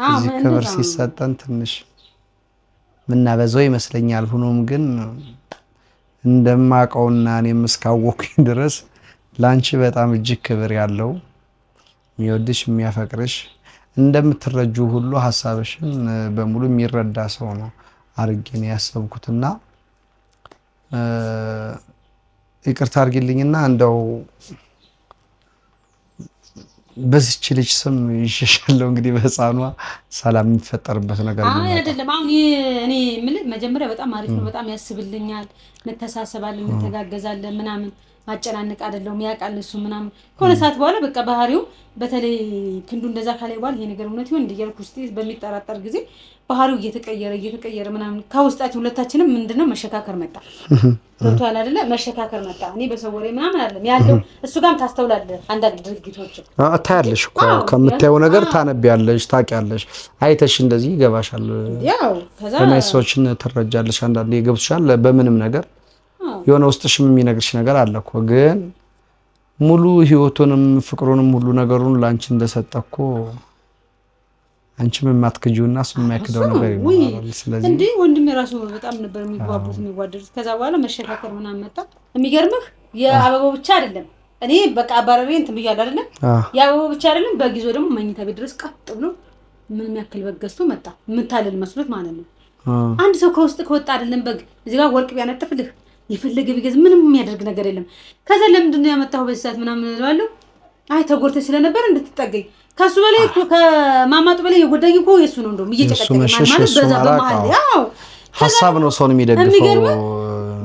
እዚህ ክብር ሲሰጠን ትንሽ ምናበዛው ይመስለኛል። ሆኖም ግን እንደማውቀውና እኔም እስካወኩኝ ድረስ ላንቺ በጣም እጅግ ክብር ያለው የሚወድሽ የሚያፈቅርሽ እንደምትረጁ ሁሉ ሐሳብሽን በሙሉ የሚረዳ ሰው ነው አርጌ ነው ያሰብኩትና ይቅርታ አርግልኝና እንደው በዚች ልጅ ስም ይሸሻለው እንግዲህ በህፃኗ ሰላም የሚፈጠርበት ነገር ነው አይደለም። አሁን እኔ ምን መጀመሪያ በጣም አሪፍ ነው፣ በጣም ያስብልኛል፣ እንተሳሰባለን፣ እንተጋገዛለን ምናምን ማጨናነቅ አይደለም ያቃል እሱ ምናምን ከሆነ ሰዓት በኋላ በቃ ባህሪው በተለይ ክንዱ እንደዛ ካላይ በኋላ ይሄ ነገር እውነት ይሁን እንደያልኩ ውስጥ በሚጠራጠር ጊዜ ባህሪው እየተቀየረ ምናምን ከውስጣችን ሁለታችንም ምንድነው መሸካከር መጣ። ቶታል አይደለ መሸካከር መጣ። እኔ በሰው ወሬ ምናምን አይደለም ያለው እሱ ጋርም ታስተውላለህ። አንዳንድ ድርጊቶች ታያለሽ እኮ ከምታየው ነገር ታነቢያለሽ፣ ታውቂያለሽ፣ አይተሽ እንደዚህ ይገባሻል። ያው ከዛ ለማይሶችን ትረጃለሽ። አንዳንዴ ይገብሻል በምንም ነገር የሆነ ውስጥሽም የሚነግርሽ ነገር አለ እኮ ግን ሙሉ ህይወቱንም ፍቅሩንም ሁሉ ነገሩን ላንቺ እንደሰጠኮ አንቺም የማትክጂውና እሱ የማይክደው ነገር ይኖራል። ስለዚህ እንዴ ወንድሜ ራሱ በጣም ነበር የሚዋደዱት። ከዛ በኋላ መሸካከር ምናምን መጣ። የሚገርምህ የአበባው ብቻ አይደለም እኔ በቃ አባረሬ እንትን ብያለሁ አይደለ? የአበባው ብቻ አይደለም በጊዜው ደግሞ መኝታ ቤት ድረስ ቀጥ ብሎ ምን ያክል በግ ገዝቶ መጣ። የምታልል መስሎት ማለት ነው። አንድ ሰው ከውስጥ ከወጣ አይደለም በግ እዚህ ጋር ወርቅ ቢያነጥፍልህ የፈለገ ቢገዝ ምንም የሚያደርግ ነገር የለም። ከዛ ለምንድን ነው ያመጣው በሰዓት ምናምን እላለሁ። አይ ተጎርተ ስለነበር እንድትጠገኝ ከሱ በላይ ከማማጡ በላይ የጎዳኝ እኮ የሱ ነው። እንደውም እየጨቀጨቀ ማለት በዛ በመሃል ያው ሐሳብ ነው ሰውን የሚደግፈው።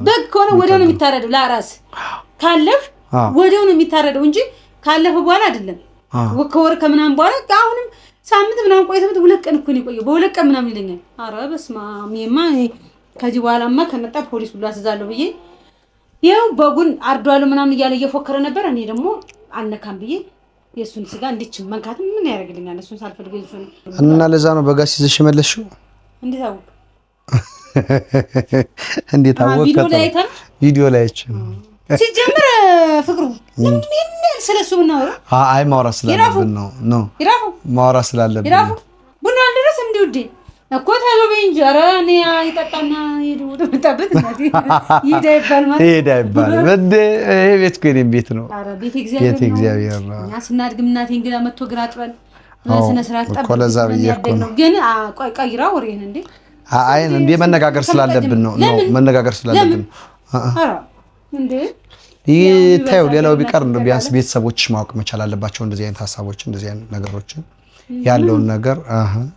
በግ ከሆነ ወዲያው ነው የሚታረደው። ለራስ ካለህ ወዲያው ነው የሚታረደው እንጂ ካለፈ በኋላ አይደለም። ከወር ከምናምን በኋላ አሁንም ሳምንት ምናምን ቆይተህ ሁለት ቀን እኮ ነው የቆየው። በሁለት ቀን ምናምን ይለኛል። ኧረ በስመ አብ ይሄማ ከዚህ በኋላማ ከመጣ ፖሊስ ሁሉ አስዛለሁ ብዬ ይኸው በጉን አርዷል ምናምን እያለ እየፎከረ ነበር። እኔ ደግሞ አልነካም ብዬ የእሱን ስጋ እንዲች መንካት ምን ያደርግልኛል? እሱን ሳልፈልግ እሱን እና ለዛ ነው በጋስ ይዘሽ መለስሽው። እንዴት አወቅ? እንዴት አወቅ? ቪዲዮ ላይ አይቼ ሲጀምር ፍቅሩ ምን ስለሱ ነው? አይ ማውራት ስላለብን ነው ይራፉ ማውራት ስላለብን ይራፉ ቡና አልደረስ እንዲውዴ እኮ ታሎበ እንጀራ እኔ አይጣጣና ሄዱ ወደመጣበት ይዳይባል ማለት ይዳይባል ወደ ይሄ ቤት ከኔም ቤት ነው። አረ ቤት እግዚአብሔር ነው። እኛ ስናድግም እናቴ እንግዳ መጥቶ ግራ አጥበን ለስነ ስርዓት ጠብቀን ነው። ግን ቀይራ ወሬን እንዴ እንዴ መነጋገር ስላለብን ነው መነጋገር ስላለብን አረ እንዴ ይታዩ ሌላው ቢቀር ቢያንስ ቤተሰቦች ማወቅ መቻል አለባቸው እንደዚህ አይነት ሀሳቦች እንደዚህ አይነት ነገሮችን ያለውን ነገር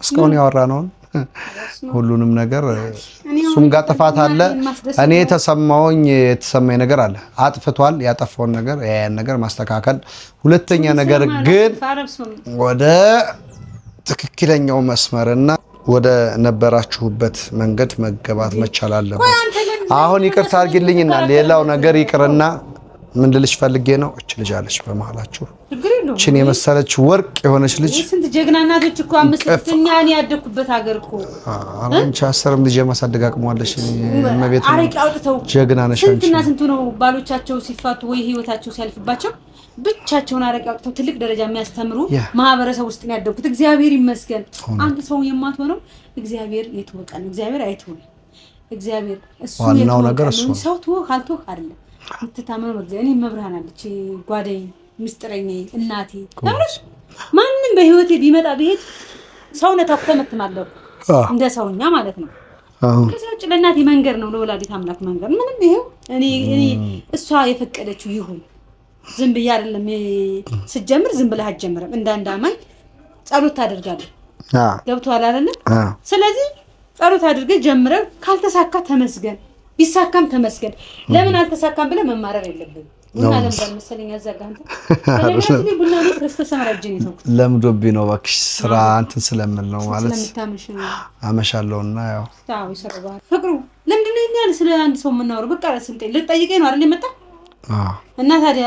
እስካሁን ያወራነውን ሁሉንም ነገር እሱም ጋር ጥፋት አለ። እኔ የተሰማኝ ነገር አለ። አጥፍቷል። ያጠፋውን ነገር ያን ነገር ማስተካከል። ሁለተኛ ነገር ግን ወደ ትክክለኛው መስመርና ወደ ነበራችሁበት መንገድ መገባት መቻል አለበት። አሁን ይቅርታ አድርጊልኝና ሌላው ነገር ይቅርና ምን ልልሽ ፈልጌ ነው፣ እች ልጅ አለች በመሃላችሁ እችን የመሰለች ወርቅ የሆነች ልጅ ስንት ጀግና እናቶች እኮ አምስተኛ እኔ ያደኩበት ሀገር እኮ አንቺ 10 ልጅ የማሳደግ አቅሟለሽ። እመቤት አረቂ አውጥተው ጀግና ነሽ አንቺ። ስንትና ስንቱ ነው ባሎቻቸው ሲፋቱ ወይ ህይወታቸው ሲያልፍባቸው ብቻቸውን አረቂ አውጥተው ትልቅ ደረጃ የሚያስተምሩ ማህበረሰብ ውስጥ ነው ያደኩት። እግዚአብሔር ይመስገን። አንድ ሰው የማትሆነው እግዚአብሔር የተወቀን እግዚአብሔር አይተው እግዚአብሔር እሱ ዋናው ነገር እሱ ሰው ተወ ካልተወ አይደለም ምትታመነው በእግዚአብሔር። እኔ መብርሃን አለች ጓደኝ ምስጥረኛዬ እናቴ ማንንም በህይወቴ ቢመጣ ብሄድ ሰውነት አቆመትማለሁ እንደ ሰውኛ ማለት ነው። ከዛ ውጭ ለእናቴ መንገር ነው ለወላዲት አምላክ መንገር ምንም ይሄው እኔ እሷ የፈቀደችው ይሁን። ዝም ብዬ አይደለም ስጀምር ዝም ብለህ አትጀምርም። እንዳንድ አማኝ ጸሎት ታደርጋለህ። ገብቶሃል አይደል? ስለዚህ ጸሎት አድርገህ ጀምረህ ካልተሳካ ተመስገን፣ ቢሳካም ተመስገን። ለምን አልተሳካም ብለህ መማረር የለብህም። ቡና ለምን መሰለኝ ያዛጋንተ ለምን ቡና ነው ክርስቶስ ሰማራጅን ይተውኩት ለምዶብኝ ነው እባክሽ ስራ እንትን ስለምን ነው ማለት አመሻለሁና ያው ታው ይሰራባ ፍቅሩ ለምንድን ነው ያለ ስለ አንድ ሰው የምናወራው? በቃ ስንቴ ልጠይቀኝ ነው አይደል የመጣ እና ታዲያ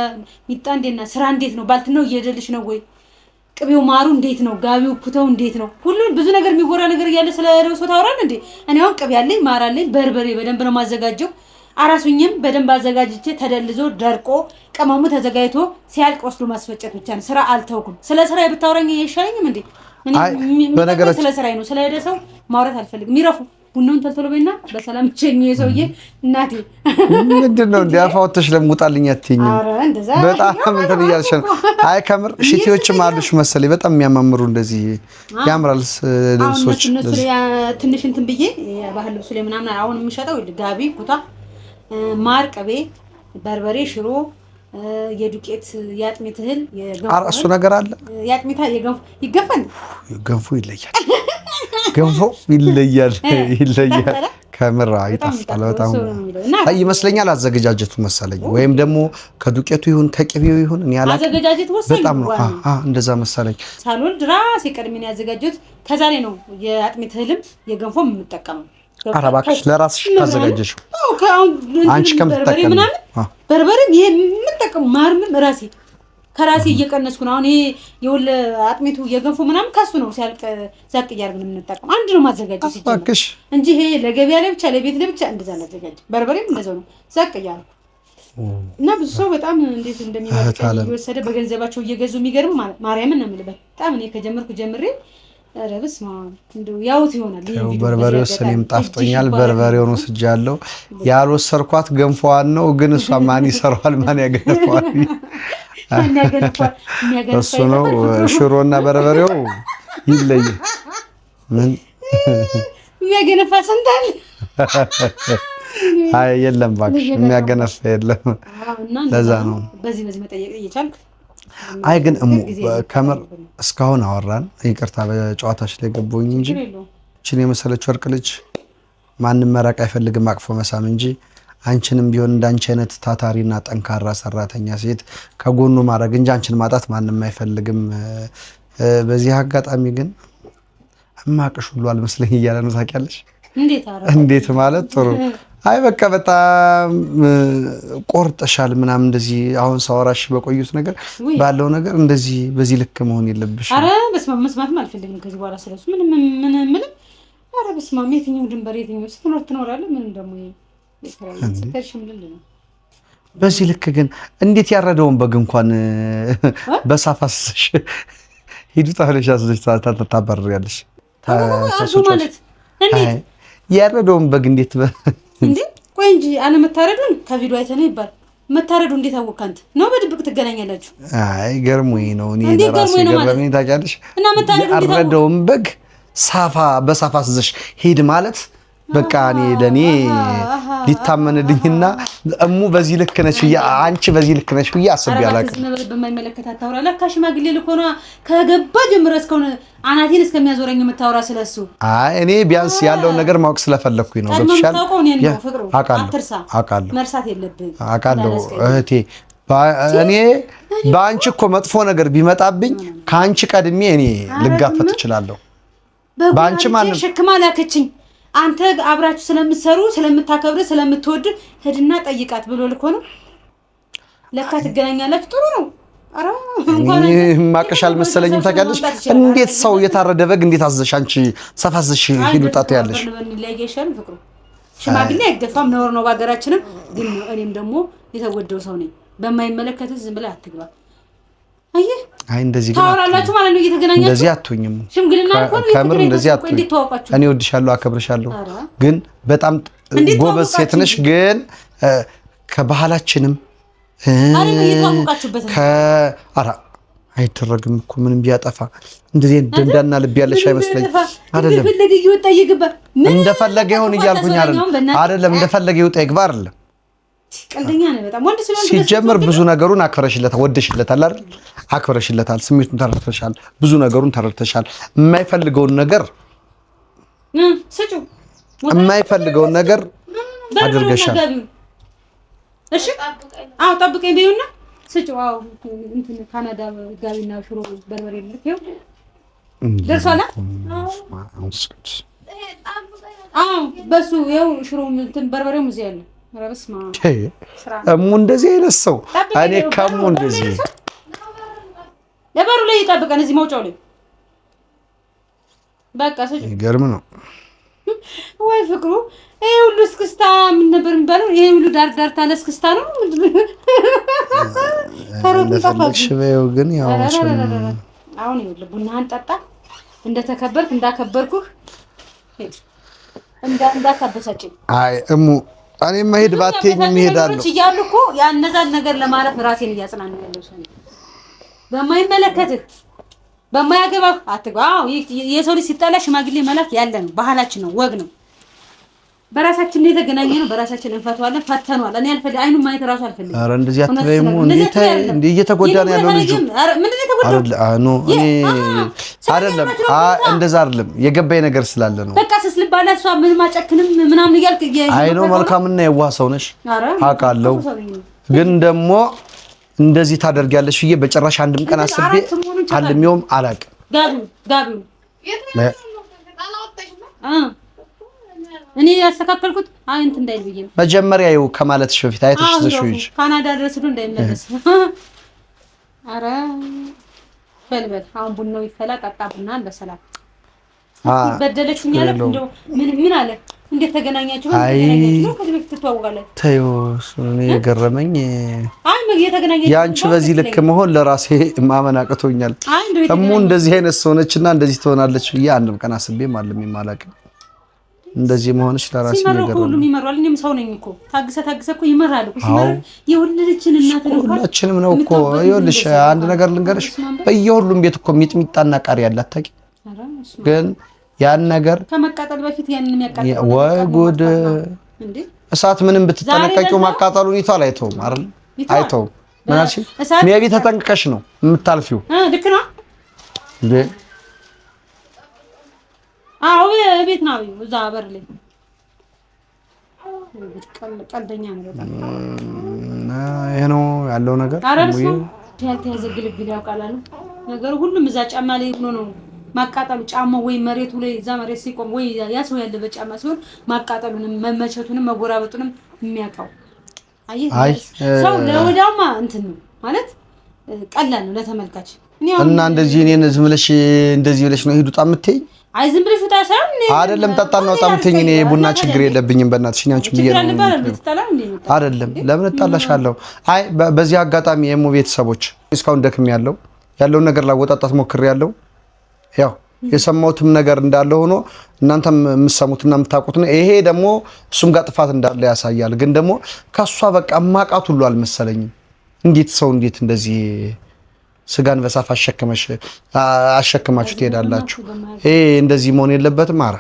ሚጣ እንዴና ስራ እንዴት ነው? ባልት ነው እየደልሽ ነው ወይ? ቅቤው ማሩ እንዴት ነው? ጋቢው ኩተው እንዴት ነው? ሁሉ ብዙ ነገር የሚወራ ነገር ያለ ስለ ረውሶ ታወራን እንዴ? እኔ አሁን ቅቤ ያለኝ ማር አለኝ በርበሬ በደንብ ነው ማዘጋጀው። አራሱኝም በደንብ አዘጋጅቼ ተደልዞ ደርቆ ቀመሙ ተዘጋጅቶ ሲያልቅ ወስዶ ማስፈጨት ብቻ ነው። ስራ አልተውኩም። ስለ ስራ ብታወራኝ ይሻለኝም እንዴ? በነገራችን ስለ ስራዬ ነው። ስለ ሄደ ሰው ማውራት አልፈልግም። ይረፉ ቡናውን ተልተሎ በይና በሰላም ቸኝ የሰውዬ እናቴ ምንድነው እንዲያፋውተሽ ለሙጣልኝ አትይኝ። በጣም እንትን እያልሽ ነው። አይ ከምር ሽቲዎችም አሉሽ መሰለኝ በጣም የሚያማምሩ እንደዚህ ያምራል ልብሶች። ትንሽ እንትን ብዬ ባህል ልብሱ ላይ ምናምን አሁን የምሸጠው ጋቢ ኩታ ማር ቅቤ በርበሬ ሽሮ የዱቄት ያጥሚት እህል እሱ ነገር አለ። ያጥሚታ የገንፎ ይገፋል። ገንፎ ይለያል። ገንፎ ይለያል ከምራ ይጣፍጣል በጣም ይመስለኛል። አዘገጃጀቱ መሰለኝ ወይም ደግሞ ከዱቄቱ ይሁን ከቅቤው ይሁን እኔ ያላ አዘገጃጀቱ በጣም ነው እንደዛ መሰለኝ። ሳልወልድ ራሴ ቀድሜ ነው ያዘጋጀሁት። ከዛ ላይ ነው የአጥሚት እህልም የገንፎ የምጠቀመው። አራባክሽ ለራስሽ ታዘጋጀሽው አንቺ ከምትጠቀም በርበሬም የምጠቀም ማርም ራሴ ከራሴ እየቀነስኩ ነው። አሁን ይሄ የወለ አጥሚቱ የገንፎ ምናምን ካሱ ነው ሲያልቅ ዛቅ እያደረግን የምንጠቀም አንድ ነው ማዘጋጀው ሲጀምር እንጂ ይሄ ለገበያ ላይ ብቻ ለቤት ላይ ብቻ እንደዛ አዘጋጅ። በርበሬም እንደዛው ነው ዛቅ እያደረኩ እና ብዙ ሰው በጣም እንዴት እንደሚመጣ እየወሰደ በገንዘባቸው እየገዙ የሚገርም ማርያምን ነው የምልበት። በጣም እኔ ከጀመርኩ ጀምሬ ረብስ እንደው ያውት ይሆናል። ይሄ በርበሬው ሰኔም ጣፍጦኛል። በርበሬውን ወስጃለሁ። ያልወሰርኳት ገንፎዋን ነው ግን እሷ ማን ይሰራዋል ማን ያገነፋዋል? እሱ ነው ሽሮና በርበሬው ይለይ። ምን የሚያገነፋ ሰንታል? አይ የለም እባክሽ የሚያገነፋ የለም። ለዛ ነው በዚህ መጠየቅ እየቻልክ አይ ግን ከምር እስካሁን አወራን። ይቅርታ በጨዋታሽ ላይ ገቦኝ እንጂ እቺን የመሰለች ወርቅ ልጅ ማንም መራቅ አይፈልግም አቅፎ መሳም እንጂ አንቺንም ቢሆን እንዳንቺ አይነት ታታሪና ጠንካራ ሰራተኛ ሴት ከጎኑ ማድረግ እንጂ አንቺን ማጣት ማንም አይፈልግም። በዚህ አጋጣሚ ግን እማቅሽ ሁሉ አልመስለኝ እያለ ነው ታውቂያለሽ። እንዴት ማለት ጥሩ አይ በቃ በጣም ቆርጠሻል ምናምን እንደዚህ አሁን ሳወራሽ በቆዩት ነገር ባለው ነገር እንደዚህ በዚህ ልክ መሆን የለብሽ። አረ በስማም መስማትም አልፈልግም ከዚህ በኋላ ስለሱ ምንም አረ በስማም የትኛው ድንበር የትኛው ትኖራለህ ምን ደግሞ በዚህ ልክ ግን እንዴት ያረደውን በግ እንኳን በሳፋስሽ ሂዱ ታለሽ አስልሽ ታባርሪያለሽ ማለት እንዴት ያረደውን በግ እንዴት እንዴ? ቆይ እንጂ አለመታረዱን ከቪዲዮ አይተነው ይባል መታረዱ እንዴት አወቅህ አንተ? ነው በድብቅ ትገናኛላችሁ? አይ ገርሞኝ ነው እኔ ለራሴ ገርሞኝ ታውቂያለሽ። እና መታረዱ እንዴት ያረደውን በግ በሳፋ አስዘሽ ሂድ ማለት በቃ እኔ ለኔ ሊታመንልኝና እሙ በዚህ ልክ ነች አንቺ በዚህ ልክ ነች ብዬ አስቤ አላውቅም። በማይመለከታት ታውራ ለካ ሽማግሌ ልኮ ነው ከገባ ጀምሮ እስከ አናቴን እስከሚያዞረኝ የምታወራ ስለሱ። አይ እኔ ቢያንስ ያለውን ነገር ማወቅ ስለፈለኩኝ ነው። ገብቶሻል? አውቃለሁ መርሳት የለብህም። አውቃለሁ እህቴ። እኔ በአንቺ እኮ መጥፎ ነገር ቢመጣብኝ ከአንቺ ቀድሜ እኔ ልጋፈጥ እችላለሁ። በአንቺ ማንም ሸክማ ላከችኝ። አንተ አብራችሁ ስለምትሰሩ ስለምታከብር ስለምትወድ ሄድና ጠይቃት ብሎ ልኮ ነው። ለካ ትገናኛላችሁ። ጥሩ ነው። አረ እንኳን ማቀሻል መሰለኝም ታውቂያለሽ። እንዴት ሰው የታረደ በግ እንዴት አዘሽ አንቺ ሰፋዝሽ ሂዱ ጣጣ ያለሽ ለጌሻን ፍቅሩ ሽማግሌ አይገፋም፣ ነውር ነው በሀገራችንም። ግን እኔም ደግሞ የተወደው ሰው ነኝ። በማይመለከትህ ዝም ብለህ አትግባ። አይ እንደዚህ ግን ታወራላችሁ ማለት ነው እየተገናኛችሁ። እንደዚህ አትሆኝም። ሽምግልና እንኳን ከምር እንደዚህ አትሆኝ። እኔ እወድሻለሁ፣ አከብርሻለሁ። ግን በጣም ጎበዝ ሴት ነሽ። ግን ከባህላችንም ከአራ አይደረግም እኮ ምንም ቢያጠፋ እንደዚህ ደንዳና ልብ ያለሽ አይመስለኝም። አይደለም እንደፈለገ ይሁን እያልኩኝ አይደለም እንደፈለገ ይውጣ ይግባ አይደለም። ቀልደኛ ነው በጣም ወንድ ስለሆነ ሲጀምር ብዙ ነገሩን አክብረሽለታል፣ ወደሽለታል አይደል? አክብረሽለታል፣ ስሜቱን ተረድተሻል፣ ብዙ ነገሩን ተረድተሻል። የማይፈልገውን ነገር የማይፈልገውን ነገር አድርገሻል። እሺ አዎ ጠብቀኝ በይውና ስጪው። አዎ እንትን ካናዳ ጋቢና ሽሮ በርበሬ ልትይው ደርሷል። አዎ በሱ ይኸው ሽሮ እንትን በርበሬው ሙዚ ያለ እሙ እንደዚህ አይነት ሰው እኔ ከሙ እንደዚህ ለበሩ ላይ ይጠብቀን እዚህ መውጫው ላይ በቃ ሰጭ ይገርም ነው ወይ ፍቅሩ። ይሄ ሁሉ እስክስታ ምን ነበር የሚባለው? ይሄ ሁሉ ዳር ዳር ታለ እስክስታ ነው ታሮት ተፋሽ በይው። ግን ያው አሁን ይኸውልህ ቡናህን ጠጣ። እንደተከበርክ እንዳከበርኩህ እንዳታበሳጭኝ። አይ እሙ እኔ መሄድ ባትይኝ እሄዳለሁ እያሉ እኮ ያነዛን ነገር ለማረፍ ራሴን እያጽናናሁ ያለው ሰው በማይመለከትህ በማያገባህ አትግባ። የሰው ልጅ ሲጣላ ሽማግሌ መላክ ያለ ነው፣ ባህላችን ነው፣ ወግ ነው። በራሳችን ነው የተገናኘ ነው፣ በራሳችን እንፈተዋለን። ፈተኗል። እኔ አልፈልግም፣ አይኑን ማየት ራሱ አልፈልግም። ኧረ እንደዚህ አትበይሙ። እንዴ እየተጎዳ ነው ያለው ልጅ። ኧረ ምንድን ነው የተጎዳው? ኖ እኔ አይደለም እንደዛ አይደለም። የገባኝ ነገር ስላለ ነው። በቃ ስስልባላ እሷ ምንም አጨክንም ምናምን እያልክ አይ ነው መልካምና የዋህ ሰው ነሽ አውቃለሁ። ግን ደግሞ እንደዚህ ታደርጊያለሽ ብዬ በጭራሽ አንድም ቀን አስቤ አልሚውም አላውቅም። ጋቢው እኔ ያስተካከልኩት አይንት እንዳይል ብዬ መጀመሪያ ይው ከማለትሽ በፊት አይተሽ ዘሽውሽ ካናዳ ድረስ ሄዶ እንዳይመለስ። አረ በልበል አሁን ቡናው ይፈላ ጠጣ ቡና በሰላም በደለችኝ አለ። እንደው ምን አለ እንዴት ተገናኛችሁ? ነው ከዚህ በፊት ተዋውቃላችሁ? ተይው እኔ የገረመኝ አይ የተገናኛችሁ ያንቺ በዚህ ልክ መሆን ለራሴ ማመን አቅቶኛል። እሙ እንደዚህ አይነት ሰው ነችና እንደዚህ ትሆናለች ብዬ አንድም ቀን አስቤም አልአቅም። እንደዚህ መሆንሽ ለራሴ ነገር ነው። ሁሉም ይመራል። እኔም ሰው ነኝ እኮ ታግሰ እኮ ይመራል እኮ ሲመራ የወለደችን እናት ነው። ሁላችንም ነው እኮ ይኸውልሽ አንድ ነገር ልንገርሽ፣ በየሁሉም ቤት እኮ ሚጥሚጣና ቃሪ ያለ አታውቂ። ግን ያን ነገር ከመቃጠል በፊት ያንን የሚያቃጥል ወይ ጉድ እንዴ! እሳት ምንም ብትጠነቀቂው ማቃጠሉን ይቷል አይተውም አይደል? አይተውም። ምን አልሽ? ሜቢ ተጠንቀሽ ነው የምታልፊው። ልክ ነው እንዴ? አዎ ቤት ነው እዛ በር ላይ ቀልደኛ ነው በጣም ይሄ ነው ያለው ነገር። አረብስ ያልተያዘ ግልግል ያውቃላሉ ነገሩ ሁሉም እዛ ጫማ ላይ ሆኖ ነው ማቃጠሉ። ጫማው ወይ መሬቱ ላይ እዛ መሬት ሲቆም ወይ ያ ሰው ያለበት ጫማ ሲሆን ማቃጠሉንም መመቸቱንም መጎራበጡንም የሚያውቀው አይ ሰው ለወዳማ እንትን ነው ማለት ቀላል ነው ለተመልካች። እና እንደዚህ እኔን ዝም ብለሽ እንደዚህ ብለሽ ነው ሂዱጣ የምትይኝ? አይ ዝም ብለሽ ወጣ ሳይሆን አይደለም ጠጣና ወጣ የምትይኝ። እኔ ቡና ችግር የለብኝም በእናትሽ አንቺ ብዬ ነው አይደለም። ለምን እጣላሻለሁ? አይ በዚህ አጋጣሚ የሙ ቤተሰቦች እስካሁን ደክም ያለውን ነገር ላወጣጣት ሞክሬያለሁ። ያው የሰማሁትም ነገር እንዳለ ሆኖ እናንተም የምትሰሙትና የምታውቁት ነው። ይሄ ደግሞ እሱም ጋር ጥፋት እንዳለ ያሳያል። ግን ደግሞ ከሷ በቃ ማቃት ሁሉ አልመሰለኝም። እንዴት ሰው እንዴት እንደዚህ ስጋን በሳፍ አሸክማችሁ ትሄዳላችሁ? ይሄ እንደዚህ መሆን የለበትም። አረ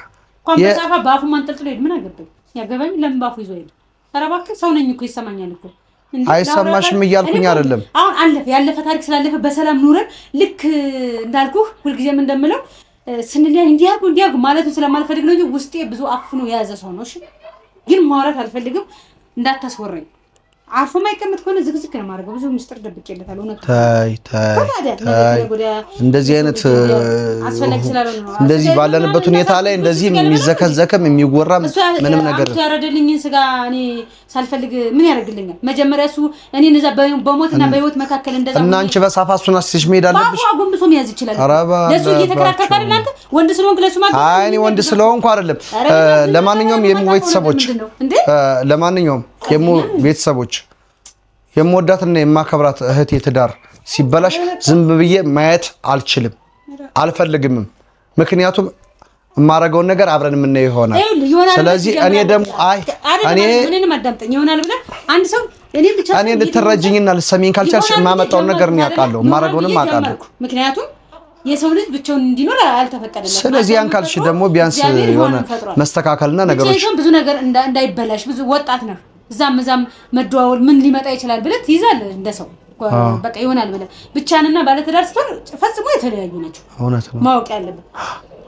እንኳን በሳፋ ባፉ ማንጠልጥሎ ሄድ ምን አገባኝ? ያገባኝ ለምን ባፉ ይዞ ሄድ? ኧረ እባክህ ሰው ነኝ እኮ ይሰማኛል እኮ አይሰማሽም እያልኩኝ አይደለም። አሁን አለፈ ያለፈ ታሪክ ስላለፈ በሰላም ኑረን ልክ እንዳልኩህ ሁልጊዜም እንደምለው ስንለያይ እንዲያርጉ ማለቱ ስለማልፈልግ ነው እንጂ ውስጤ ብዙ አፍኖ የያዘ ሰው ነው። እሺ ግን ማውራት አልፈልግም እንዳታስወረኝ። አርፎ ማይቀመጥ ከሆነ ዝግዝግ ነው ማድረግ። ብዙ ምስጢር ደብቄለታለሁ። እውነት ታይ እንደዚህ አይነት እንደዚህ ባለንበት ሁኔታ ላይ እንደዚህ የሚዘከዘከም የሚወራም ምንም ነገር ያረደልኝን ስጋ እኔ ሳልፈልግ ምን ያደርግልኛል? መጀመሪያ እሱ እኔን እዛ በሞትና በህይወት መካከል እንደዛ እና አንቺ በሳፋሱን አስሽ መሄድ አለብሽ። አጎንብሶ መያዝ ይችላል። ለሱ እየተከራከርክ አይደል አንተ ወንድ ስለሆንክ ለሱ ማለት አይ እኔ ወንድ ስለሆንኩ አይደለም። ለማንኛውም ቤተሰቦች ለማንኛውም ቤተሰቦች የምወዳትና የማከብራት እህቴ ትዳር ሲበላሽ ዝም ብዬ ማየት አልችልም አልፈልግምም። ምክንያቱም የማረገውን ነገር አብረን የምናየው ይሆናል። ስለዚህ እኔ ደግሞ እኔ ምንንም አዳምጠኝ ይሆናል ብለህ አንድ ሰው እኔ ልትረጅኝና ልትሰሚኝ ካልቻልሽ የማመጣውን ነገር እኔ አውቃለሁ፣ የማረገውንም አውቃለሁ። ምክንያቱም የሰው ልጅ ብቻውን እንዲኖር አልተፈቀደለትም። ስለዚህ ያን ካልሽ ደግሞ ቢያንስ የሆነ መስተካከልና ነገሮች ብዙ ነገር እንዳይበላሽ ብዙ ወጣት ነው እዛም መደዋወል ምን ሊመጣ ይችላል ብለህ ትይዛለህ። እንደ ሰው በቃ ይሆናል ብለህ ብቻንና ባለትዳር ስትሆን ፈጽሞ የተለያዩ ናቸው። ማወቅ ያለብን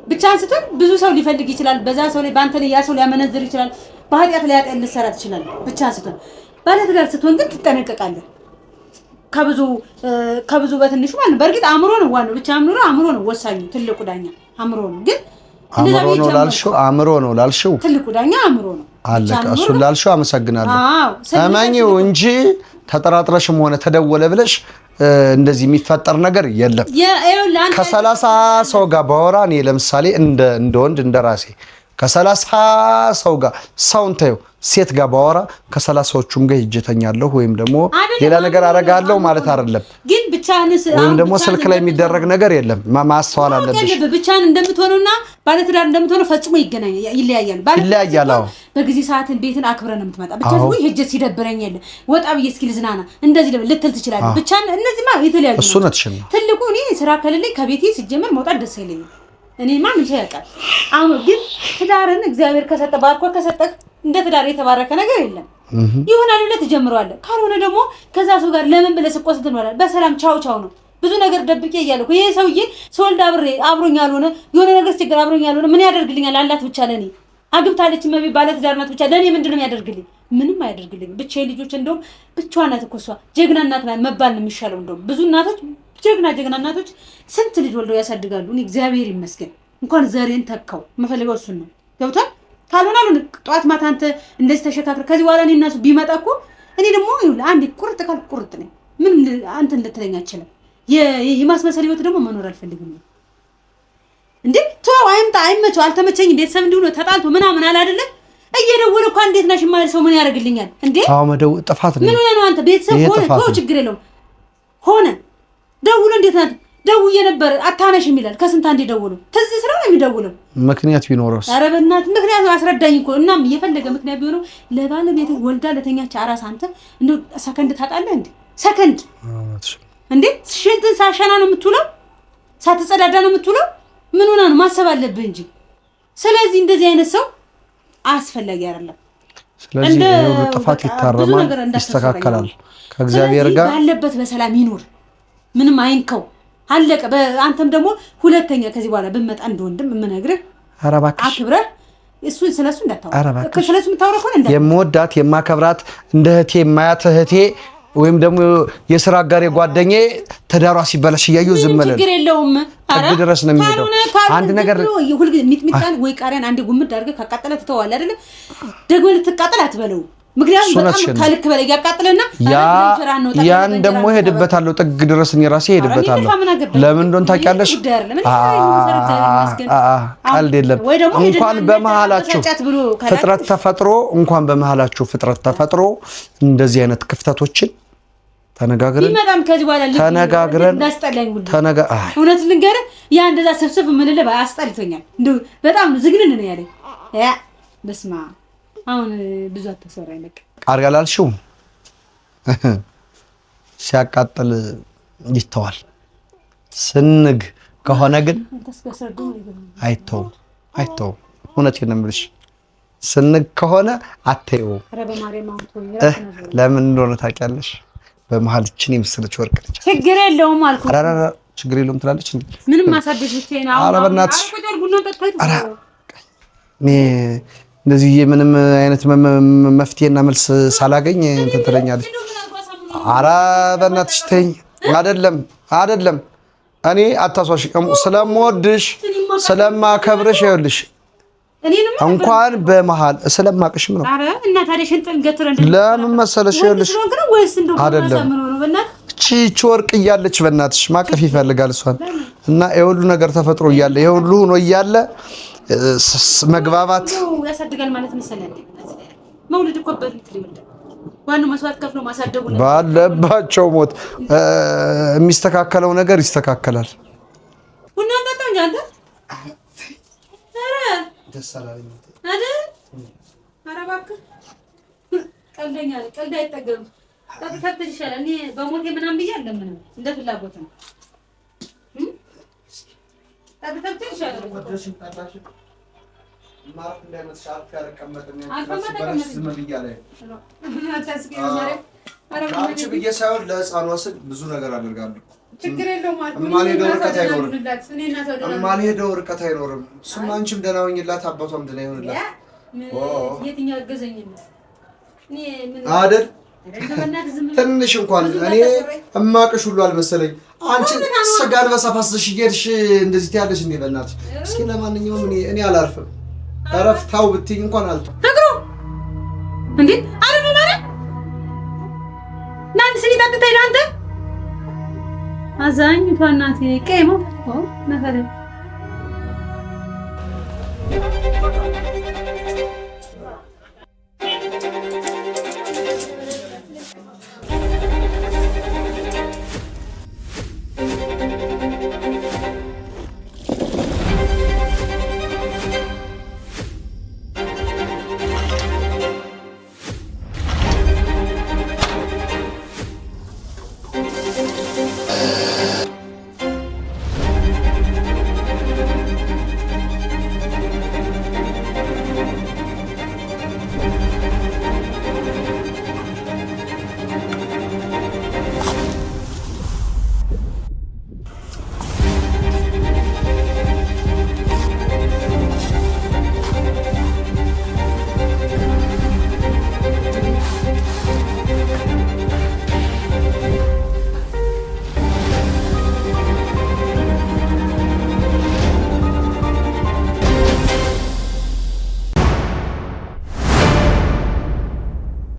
ብቻን ስትሆን ብዙ ሰው ሊፈልግ ይችላል። በዛ ሰው ላይ ባንተ ላይ ያ ሰው ሊያመነዝር ይችላል። በኃጢአት ላይ ያጠል ልትሰራ ትችላለህ። ብቻን ስትሆን ባለትዳር ስትሆን ግን ትጠነቀቃለህ። ከብዙ በትንሹ ማለት ነው። በእርግጥ አእምሮ ነው ዋናው። ብቻ አእምሮ ነው ወሳኙ ትልቁ ዳኛ አእምሮ ነው። ግን አእምሮ ነው ላልሽው ትልቁ ዳኛ አእምሮ ነው። አለቀ። እሱን ላልሽው አመሰግናለሁ። እመኚው እንጂ ተጠራጥረሽም ሆነ ተደወለ ብለሽ እንደዚህ የሚፈጠር ነገር የለም። ከ30 ሰው ጋር ባወራ እኔ ለምሳሌ እንደ ወንድ እንደ ራሴ ከ30 ሰው ጋር ሰውን ተይው ሴት ጋር ባወራ ከ30ዎቹም ጋር ይጀተኛለሁ ወይም ደግሞ ሌላ ነገር አረጋለሁ ማለት አይደለም። ግን ብቻህንስ ወይም ደግሞ ስልክ ላይ የሚደረግ ነገር የለም። ማስተዋል አለብሽ። ብቻህን እንደምትሆነውና ባለትዳር እንደምትሆነው ፈጽሞ ይለያያል። ይለያያል። አዎ በጊዜ ሰዓትን ቤትን አክብረን ነው የምትመጣ። ብቻህን ወይ ሄጀ ሲደብረኝ የለ ወጣ ብዬ እስኪ ልዝናና እንደዚህ ልትል ትችላለህ። ብቻህን እነዚህማ የተለያዩ እሱ ነትሽን ነው። ትልቁ እኔ ስራ ከሌለኝ ከቤቴ ሲጀመር መውጣት ደስ አይለኝም። እኔ ማንም ሰው ያውቃል። አሁን ግን ትዳርን እግዚአብሔር ከሰጠ ባርኮ ከሰጠ እንደ ትዳር የተባረከ ነገር የለም። ይሆናል ብለህ ትጀምረዋለህ። ካልሆነ ደግሞ ከዛ ሰው ጋር ለምን ብለህ ስቆስት ትኖራለህ። በሰላም ቻው ነው። ብዙ ነገር ደብቄ እያለሁ ይሄ ሰውዬ ስወልድ አብሮኝ ያልሆነ የሆነ ነገር ሲገር አብሮኝ ያልሆነ ምን ያደርግልኛል? አላት ብቻ ለኔ አግብታለች መቢ ባለ ትዳር ናት ብቻ ለኔ ምንድነው የሚያደርግልኝ? ምንም አያደርግልኝ። ብቻዬ ልጆች እንደውም ብቻዋን ናት እኮ እሷ ጀግና እናት ናት መባል ነው የሚሻለው። እንደውም ብዙ እናቶች ጀግና እናቶች ስንት ልጅ ወልደው ያሳድጋሉ። እኔ እግዚአብሔር ይመስገን እንኳን ዘሬን ተካው መፈልገው እሱን ነው። ገብቷል? ካልሆነ ጠዋት ማታ አንተ እንደዚህ ተሸካክረ ከዚህ በኋላ እኔ እና እሱ ቢመጣ እኮ እኔ ደግሞ ይኸውልህ አንዴ ቁርጥ ነኝ። ምን አንተ ልትለኝ አትችልም። የማስመሰል ህይወት ደግሞ መኖር አልፈልግም እንዴ። ተው አይምጣ አይመቸው አልተመቸኝ ቤተሰብ እንዲሁ ነው ተጣልቶ ምናምን አለ አይደለ እየደወለ እኮ እንዴት ነሽ የማይል ሰው ምን ያደርግልኛል እንዴ? አዎ መደው ጥፋት ነው። ምን ሆነ ነው አንተ ቤተሰብ ሆነ ተው ችግር የለውም ሆነ ደውሎ እንዴት ናት ደውዬ ነበር አታነሽም ይላል። ከስንት አንዴ ደውሎ ትዝ ስለሆነ የሚደውለው ምክንያት ቢኖርስ? ኧረ በእናትህ ምክንያት አስረዳኝ እኮ። እናም የፈለገ ምክንያት ቢሆነው ለባለቤት ወልዳ ለተኛች አራስ አንተ እንዴ ሰከንድ ታጣለህ እንዴ? ሰከንድ እንዴ ሽንትን ሳሸና ነው የምትውለው? ሳትጸዳዳ ነው የምትውለው? ምን ሆና ነው ማሰብ አለብህ እንጂ። ስለዚህ እንደዚህ አይነት ሰው አስፈላጊ አይደለም። ስለዚህ ሁሉ ጥፋት ይታረማል፣ ይስተካከላል። ከእግዚአብሔር ጋር ባለበት በሰላም ይኖር፣ ምንም አይንከው። አለቀ። አንተም ደግሞ ሁለተኛ ከዚህ በኋላ ብመጣ እንደወንድም የምነግርህ አክብረህ ስለሱ እንዳታወራ። ስለሱ የምታወራ ከሆነ የምወዳት የማከብራት እንደ እህቴ የማያት እህቴ ወይም ደግሞ የስራ አጋሬ ጓደኛዬ ትዳሯ ሲበላሽ እያየሁ ዝም ብለን ችግር የለውም። ጥግ ድረስ ነው የሚሄደው። አንድ ነገር ሁልጊዜ ሚጥሚጣን ወይ ቃሪያን አንዴ ጉምድ አድርገህ ካቃጠለ ትተዋለህ አይደለ? ደግሞ ልትቃጠል አትበለው። ምክንያቱም በጣም ካልክ በላይ ያቃጥልና ያን ደግሞ ሄድበታለሁ ጥግ ድረስ እኔ ራሴ ሄድበታለሁ። ለምን እንደሆነ ታውቂያለሽ? ቀልድ የለም። እንኳን በመሃላችሁ ፍጥረት ተፈጥሮ እንደዚህ አይነት ክፍተቶችን ተነጋግረን እውነት ልንገርህ ያ እንደዛ ሰብስብ ምንለ አስጠልቶኛል። እንደው በጣም ዝግንን ነው ያለኝ። በስማ አሁን ብዙ አተሰራይ ነቅ አርጋላልሽው ሲያቃጥል ይተዋል። ስንግ ከሆነ ግን አይተው እውነቴን ነው የምልሽ። ስንግ ከሆነ አትይው። ለምን እንደሆነ ታውቂያለሽ? በመሀል እችን የመሰለች ወርቅ ነች። ችግር የለውም አልኩት። ኧረ ችግር የለውም ትላለች እንዴ? ምንም ማሳደግ ብቻዬን ነው። ኧረ በእናትሽ እኔ እንደዚህ ምንም አይነት መፍትሄና መልስ ሳላገኝ እንትን ትለኛለች። ኧረ በእናትሽ ተይኝ። አይደለም እኔ አታሷሽ። ስለምወድሽ ስለማከብርሽ ይኸውልሽ እንኳን በመሃል ስለማቅሽም ነው። አረ እና ታዲያ ሽንጥን ገትረ ለምን መሰለሽ ይኸውልሽ አይደለም እቺ ወርቅ እያለች በእናትሽ ማቀፍ ይፈልጋል እሷን እና የሁሉ ነገር ተፈጥሮ እያለ የሁሉ ሆኖ እያለ መግባባት ያሳድጋል ማለት መሰለኝ። መውለድ እኮ ዋናው መስዋዕት ከፍሎ ማሳደጉ ነው። ባለባቸው ሞት የሚስተካከለው ነገር ይስተካከላል። ቡና ጠጣ እንጂ አንተ ኧረ ደስ አላለኝ አይደል? ኧረ እባክህ ቀልደኛ ነህ። ቀልድ አይጠገብም። ጠጥተህ ይሻላል። እኔ በሞቴ ምናምን ብዬ አለምንም እንደ ፍላጎት ነው። ጠጥተህ ይሻላል። ማርክ እንደምትሽ አልቀመጥም አንቺ ብዬ ሳይሆን ለሕፃኗ ስል ብዙ ነገር አደርጋለሁ። ችግር የለውም ማለት ነው። የማልሄደው ርቀት አይኖርም። እሱም አንቺም ደህና ሆኝላት አባቷም ደህና ይሆንላት። የትኛው አገዘኝ አይደል? ትንሽ እንኳን እኔ እማቅሽ ሁሉ አልመሰለኝ። አንቺ ስጋን በሰፋስሽ እየሄድሽ እንደዚህ ትያለሽ እንዴ? በእናትሽ እስኪ ለማንኛውም እኔ አላርፍም። እረፍታው ብትይኝ እንኳን አልተ ፍቅሩ እንዴ አረብ ማለት ናንተ ስኒ ታጥተይ ላንተ አዛኝ እንኳን እናቴ ቀይሞ ነፈረ